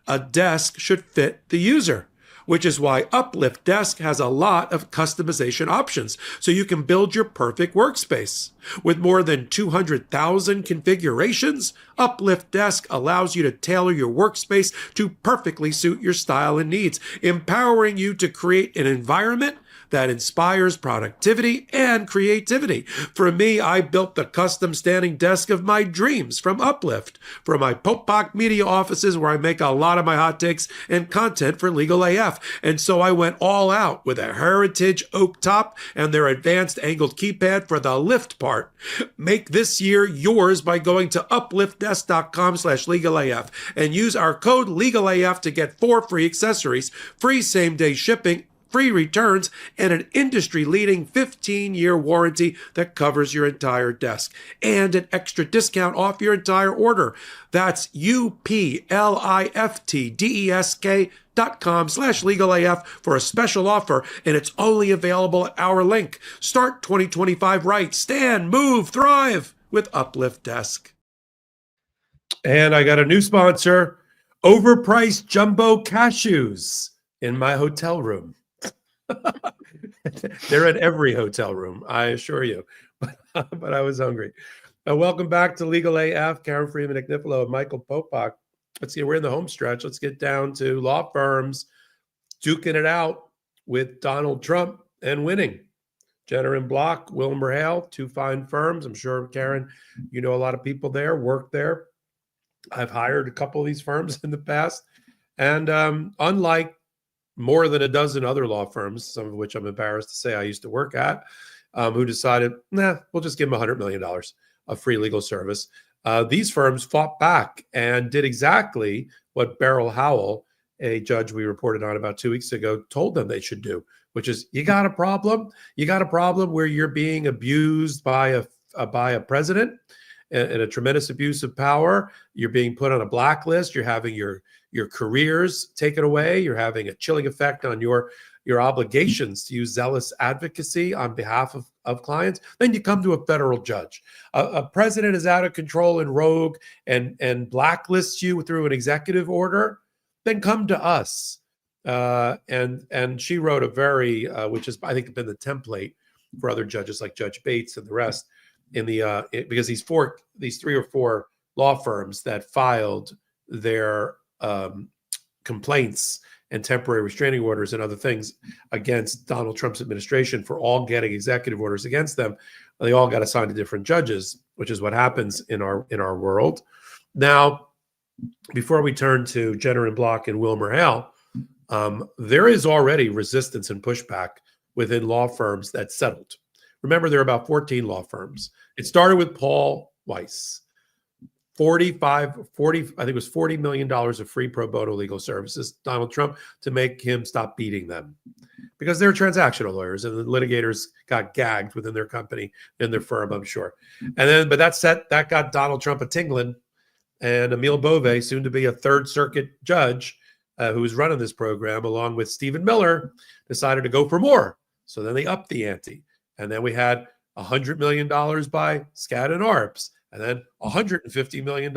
A desk should fit the user, which is why Uplift Desk has a lot of customization options so you can build your perfect workspace. With more than 200,000 configurations, Uplift Desk allows you to tailor your workspace to perfectly suit your style and needs, empowering you to create an environment that inspires productivity and creativity. For me, I built the custom standing desk of my dreams from Uplift for my Popok media offices where I make a lot of my hot takes and content for Legal AF. And so I went all out with a heritage oak top and their advanced angled keypad for the lift part. Make this year yours by going to upliftdesk.com/legalaf and use our code LegalAF to get 4 free accessories, free same-day shipping, free returns, and an industry-leading 15-year warranty that covers your entire desk, and an extra discount off your entire order. That's upliftdesk.com/legalaf for a special offer, and it's only available at our link. Start 2025 right. Stand, move, thrive with Uplift Desk. And I got a new sponsor, overpriced jumbo cashews in my hotel room. They're in every hotel room, I assure you. But I was hungry. Welcome back to Legal AF. Karen Friedman, Agnifilo, and Michael Popok. Let's see, we're in the home stretch. Let's get down to law firms duking it out with Donald Trump and winning. Jenner & Block, Wilmer Hale, 2 fine firms. I'm sure, Karen, you know a lot of people there, work there. I've hired a couple of these firms in the past. And unlike more than a dozen other law firms, some of which I'm embarrassed to say I used to work at, who decided, we'll just give them $100 million of free legal service. These firms fought back and did exactly what Beryl Howell, a judge we reported on about 2 weeks ago, told them they should do, which is, you got a problem? You got a problem where you're being abused by a president and a tremendous abuse of power. You're being put on a blacklist. You're having your careers taken away. You're having a chilling effect on your obligations to use zealous advocacy on behalf of clients. Then you come to a federal judge. A president is out of control and rogue and blacklists you through an executive order. Then come to us. And she wrote a very, which has, I think, been the template for other judges like Judge Bates and the rest in the because these 3 or 4 law firms that filed their complaints and temporary restraining orders and other things against Donald Trump's administration for all getting executive orders against them, they all got assigned to different judges, which is what happens in our world. Now, before we turn to Jenner & Block and Wilmer Hale, there is already resistance and pushback within law firms that settled. Remember, there are about 14 law firms. It started with Paul Weiss. I think it was $40 million of free pro bono legal services, Donald Trump, to make him stop beating them because they're transactional lawyers and the litigators got gagged within their company and their firm, I'm sure. But that got Donald Trump a tingling, and Emile Bove, soon to be a Third Circuit judge who was running this program along with Stephen Miller, decided to go for more. So then they upped the ante. And then we had $100 million by Skadden Arps, and then $150 million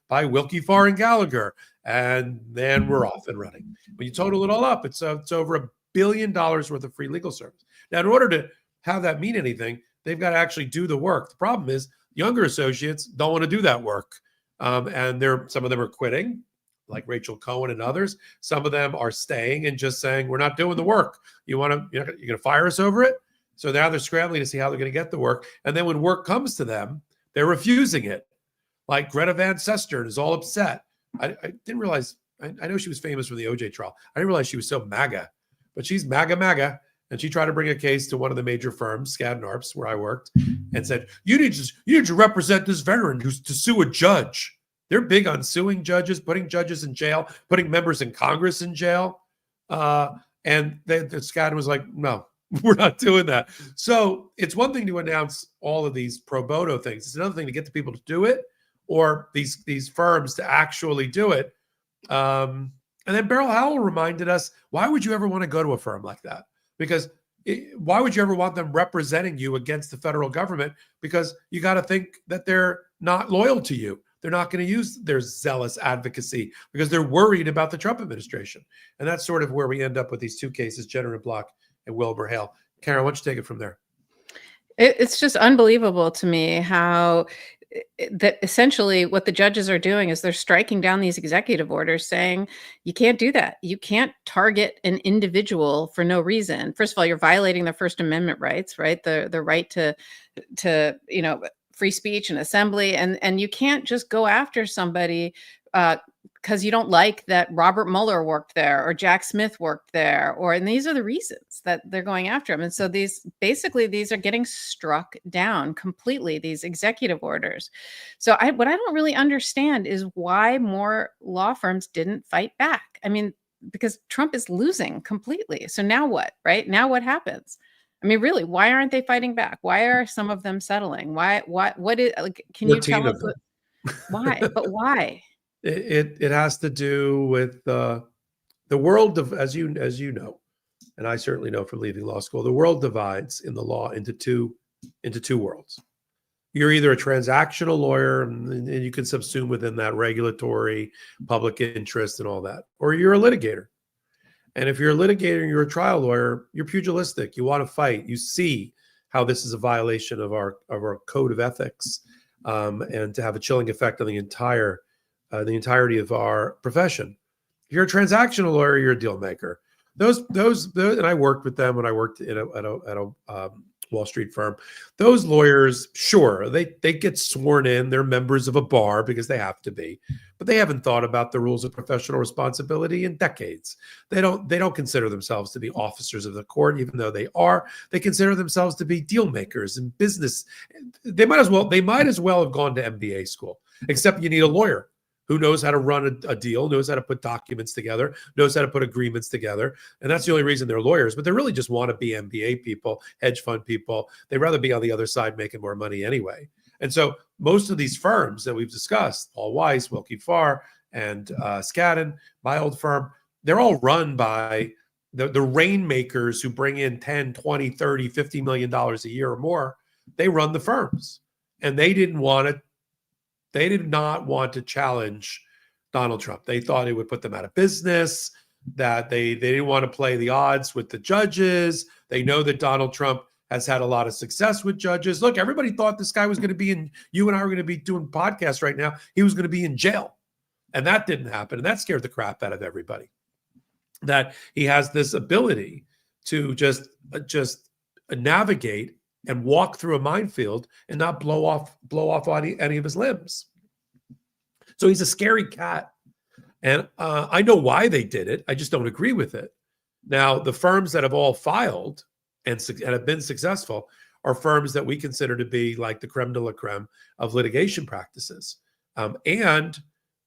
by Wilkie Farr and Gallagher. And then we're off and running. When you total it all up, it's over $1 billion worth of free legal service. Now, in order to have that mean anything, they've got to actually do the work. The problem is younger associates don't want to do that work. And some of them are quitting, like Rachel Cohen and others. Some of them are staying and just saying, we're not doing the work. You're going to fire us over it? So now they're scrambling to see how they're going to get the work. And then when work comes to them, they're refusing it. Like Greta Van Susteren is all upset. I didn't realize, I know she was famous for the OJ trial. I didn't realize she was so MAGA, but she's MAGA. And she tried to bring a case to one of the major firms, Skadden Arps, where I worked, and said, you need to represent this veteran who's to sue a judge. They're big on suing judges, putting judges in jail, putting members in Congress in jail. And the Skadden was like, no, we're not doing that. So it's one thing to announce all of these pro bono things. It's another thing to get the people to do it, or these firms to actually do it. And then Beryl Howell reminded us, why would you ever want to go to a firm like that? Because why would you ever want them representing you against the federal government? Because you got to think that they're not loyal to you. They're not going to use their zealous advocacy because they're worried about the Trump administration. And that's sort of where we end up with these two cases, Jenner and Block and Wilbur Hale. Karen, why don't you take it from there? It's just unbelievable to me how that essentially what the judges are doing is they're striking down these executive orders saying you can't do that. You can't target an individual for no reason. First of all, you're violating their First Amendment rights, right? The right to free speech and assembly, and you can't just go after somebody because you don't like that Robert Mueller worked there or Jack Smith worked there, and these are the reasons that they're going after him. And so these are getting struck down completely, these executive orders. So what I don't really understand is why more law firms didn't fight back. I mean, because Trump is losing completely. So now what, right? Now what happens? I mean, really, why aren't they fighting back? Why are some of them settling? What is, like, can you tell us why? But why? It has to do with the world of, as you know, and I certainly know from leaving law school, the world divides in the law into two worlds. You're either a transactional lawyer, and you can subsume within that regulatory, public interest, and all that, or you're a litigator. And if you're a litigator and you're a trial lawyer, you're pugilistic. You want to fight. You see how this is a violation of our code of ethics, and to have a chilling effect on the entirety of our profession. If you're a transactional lawyer, you're a deal maker. Those, and I worked with them when I worked at a Wall Street firm. Those lawyers, sure, they get sworn in. They're members of a bar because they have to be, but they haven't thought about the rules of professional responsibility in decades. They don't consider themselves to be officers of the court, even though they are. They consider themselves to be deal makers in business. They might as well have gone to MBA school, except you need a lawyer who knows how to run a deal, knows how to put documents together, knows how to put agreements together. And that's the only reason they're lawyers, but they really just want to be MBA people, hedge fund people. They'd rather be on the other side making more money anyway. And so most of these firms that we've discussed, Paul Weiss, Wilkie Farr, and Skadden, my old firm, they're all run by the rainmakers who bring in 10, 20, 30, $50 million a year or more. They run the firms. And they did not want to challenge Donald Trump. They thought it would put them out of business, that they didn't want to play the odds with the judges. They know that Donald Trump has had a lot of success with judges. Look, everybody thought this guy was going to be you and I were going to be doing podcasts right now. He was going to be in jail. And that didn't happen. And that scared the crap out of everybody. That he has this ability to just navigate and walk through a minefield and not blow off any of his limbs. So he's a scary cat. And I know why they did it. I just don't agree with it. Now, the firms that have all filed and have been successful are firms that we consider to be like the creme de la creme of litigation practices. And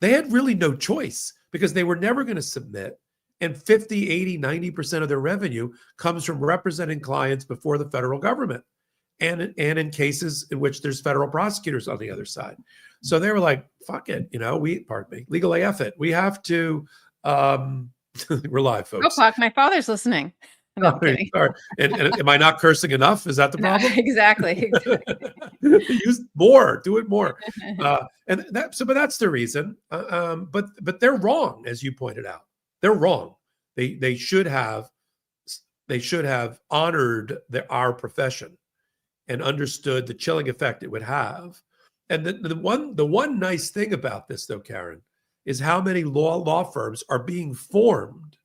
they had really no choice because they were never going to submit. And 50, 80, 90% of their revenue comes from representing clients before the federal government. And in cases in which there's federal prosecutors on the other side. So they were like, fuck it, legal AF it. We have to, we're live, folks. Popok, my father's listening. No, sorry. And am I not cursing enough? Is that the problem? No, exactly. Use more, do it more. But that's the reason. But they're wrong, as you pointed out. They're wrong. They should have honored our profession and understood the chilling effect it would have. And the one nice thing about this, though, Karen, is how many law firms are being formed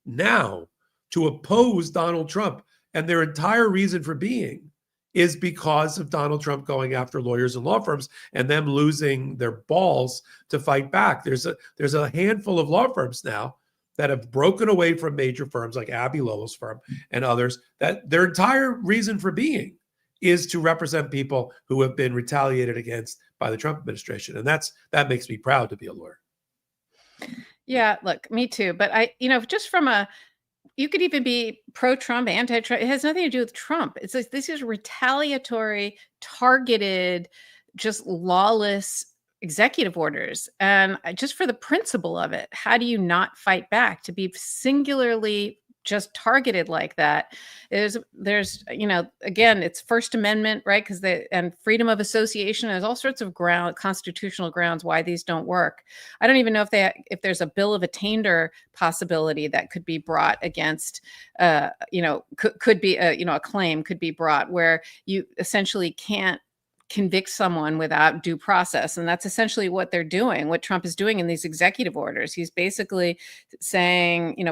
now to oppose Donald Trump. And their entire reason for being is because of Donald Trump going after lawyers and law firms and them losing their balls to fight back. There's a handful of law firms now that have broken away from major firms like Abby Lowell's firm and others, that their entire reason for being is to represent people who have been retaliated against by the Trump administration. And that makes me proud to be a lawyer. Yeah, look, me too. But just from you could even be pro-Trump, anti-Trump. It has nothing to do with Trump. It's like, this is retaliatory, targeted, just lawless executive orders. And just for the principle of it, how do you not fight back? To be singularly just targeted like that, there's again, it's First Amendment, right? And freedom of association. There's all sorts of constitutional grounds why these don't work. I don't even know if there's a bill of attainder possibility that could be brought against, could be a claim could be brought where you essentially can't convict someone without due process. And that's essentially what they're doing, what Trump is doing in these executive orders. He's basically saying,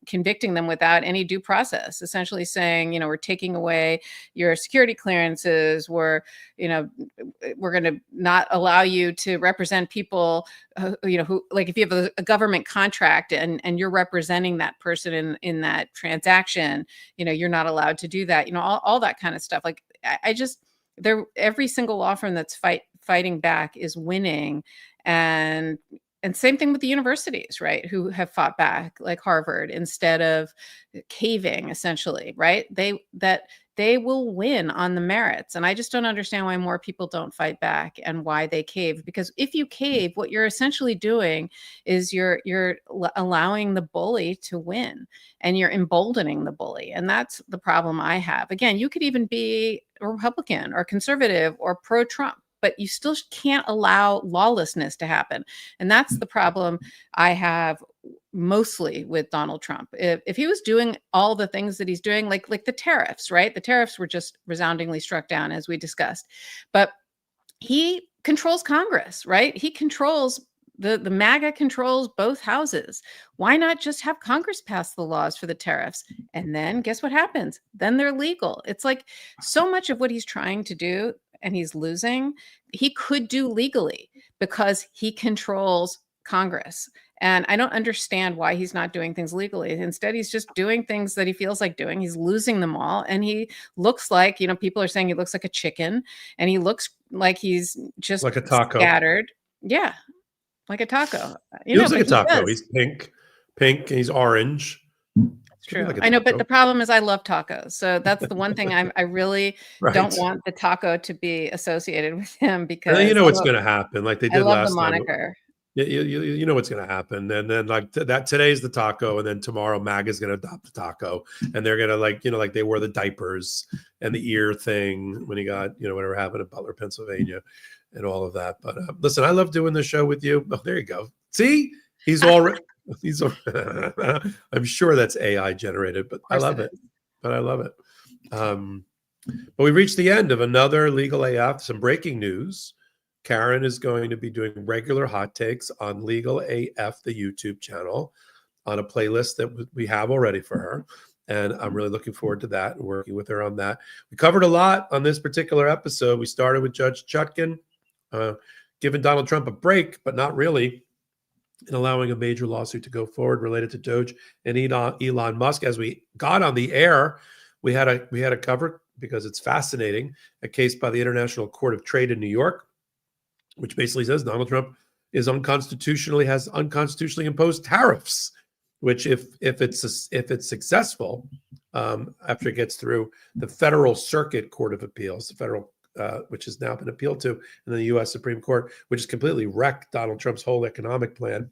convicting them without any due process, essentially saying, we're taking away your security clearances. We're going to not allow you to represent people, who, like, if you have a government contract and you're representing that person in that transaction, you're not allowed to do that, all that kind of stuff. Like, every single law firm that's fighting back is winning. And same thing with the universities, right? Who have fought back, like Harvard, instead of caving, essentially, right? They will win on the merits. And I just don't understand why more people don't fight back and why they cave. Because if you cave, what you're essentially doing is you're allowing the bully to win, and you're emboldening the bully. And that's the problem I have. Again, you could even be a Republican or conservative or pro-Trump, but you still can't allow lawlessness to happen. And that's the problem I have mostly with Donald Trump. If he was doing all the things that he's doing, like the tariffs, right? The tariffs were just resoundingly struck down, as we discussed. But he controls Congress, right? He controls the MAGA controls both houses. Why not just have Congress pass the laws for the tariffs? And then guess what happens? Then they're legal. It's like so much of what he's trying to do and he's losing, he could do legally because he controls Congress. And I don't understand why he's not doing things legally. Instead, he's just doing things that he feels like doing. He's losing them all. And he looks like, people are saying he looks like a chicken, and he looks like he's just like a taco. Scattered. Yeah. Like a taco. He looks like a taco. He's pink, and he's orange. It's true. Like I know, but the problem is I love tacos. So that's the one thing I really don't want the taco to be associated with him, because what's going to happen, like they did last time. The moniker. You know what's going to happen, and then like that today's the taco, and then tomorrow MAGA is going to adopt the taco, and they're going to like they wore the diapers and the ear thing when he got whatever happened in Butler, Pennsylvania, and all of that. But listen, I love doing this show with you. Oh, there you go. See, he's already. I'm sure that's AI generated, but I love it. But we reached the end of another Legal AF. Some breaking news. Karen is going to be doing regular hot takes on Legal AF, the YouTube channel, on a playlist that we have already for her. And I'm really looking forward to that and working with her on that. We covered a lot on this particular episode. We started with Judge Chutkan, giving Donald Trump a break, but not really, and allowing a major lawsuit to go forward related to DOGE and Elon Musk. As we got on the air, we had a cover, because it's fascinating, a case by the International Court of Trade in New York, which basically says Donald Trump has unconstitutionally imposed tariffs, which if it's successful, after it gets through the Federal Circuit Court of Appeals, the federal which has now been appealed to in the U.S. Supreme Court, which has completely wrecked Donald Trump's whole economic plan.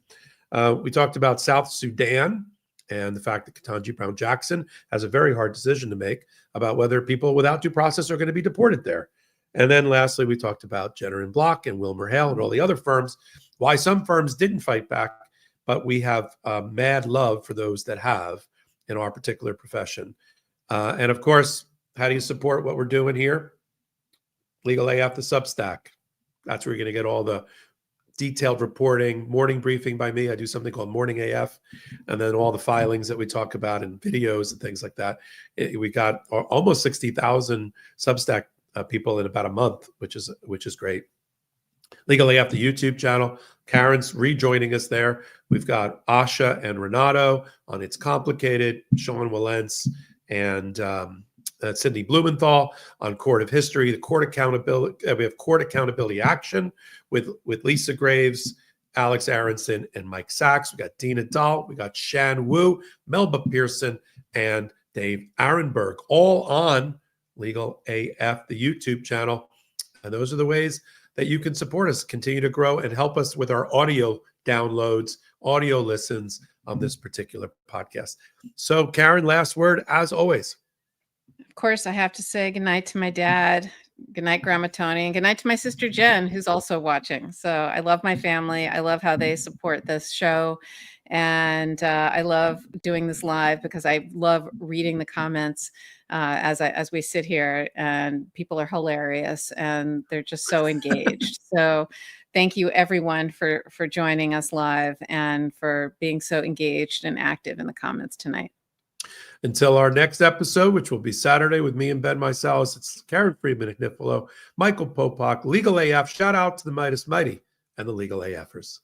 We talked about South Sudan and the fact that Ketanji Brown Jackson has a very hard decision to make about whether people without due process are going to be deported there. And then lastly, we talked about Jenner and Block and Wilmer Hale and all the other firms, why some firms didn't fight back, but we have mad love for those that have in our particular profession. And of course, how do you support what we're doing here? Legal AF, the Substack. That's where you're going to get all the detailed reporting, morning briefing by me. I do something called Morning AF, and then all the filings that we talk about and videos and things like that. We got almost 60,000 Substack people in about a month, which is great. Legal AF, the YouTube channel. Karen's rejoining us there. We've got Asha and Renato on It's Complicated, Sean Wilentz, and Sydney Blumenthal on Court of History, the Court Accountability. We have Court Accountability Action with Lisa Graves, Alex Aronson, and Mike Sachs. We got Dina Dahl, we got Shan Wu, Melba Pearson, and Dave Arenberg, all on Legal AF, the YouTube channel. And those are the ways that you can support us, continue to grow, and help us with our audio downloads, audio listens on this particular podcast. So, Karen, last word, as always. Of course, I have to say goodnight to my dad. Good night, Grandma Tony, and good night to my sister Jen, who's also watching. So I love my family. I love how they support this show. And I love doing this live because I love reading the comments as we sit here, and people are hilarious and they're just so engaged. So thank you everyone for joining us live and for being so engaged and active in the comments tonight. Until our next episode, which will be Saturday with me and Ben Meiselas, it's Karen Friedman, Agnifilo, Michael Popok, Legal AF. Shout out to the Midas Mighty and the Legal AFers.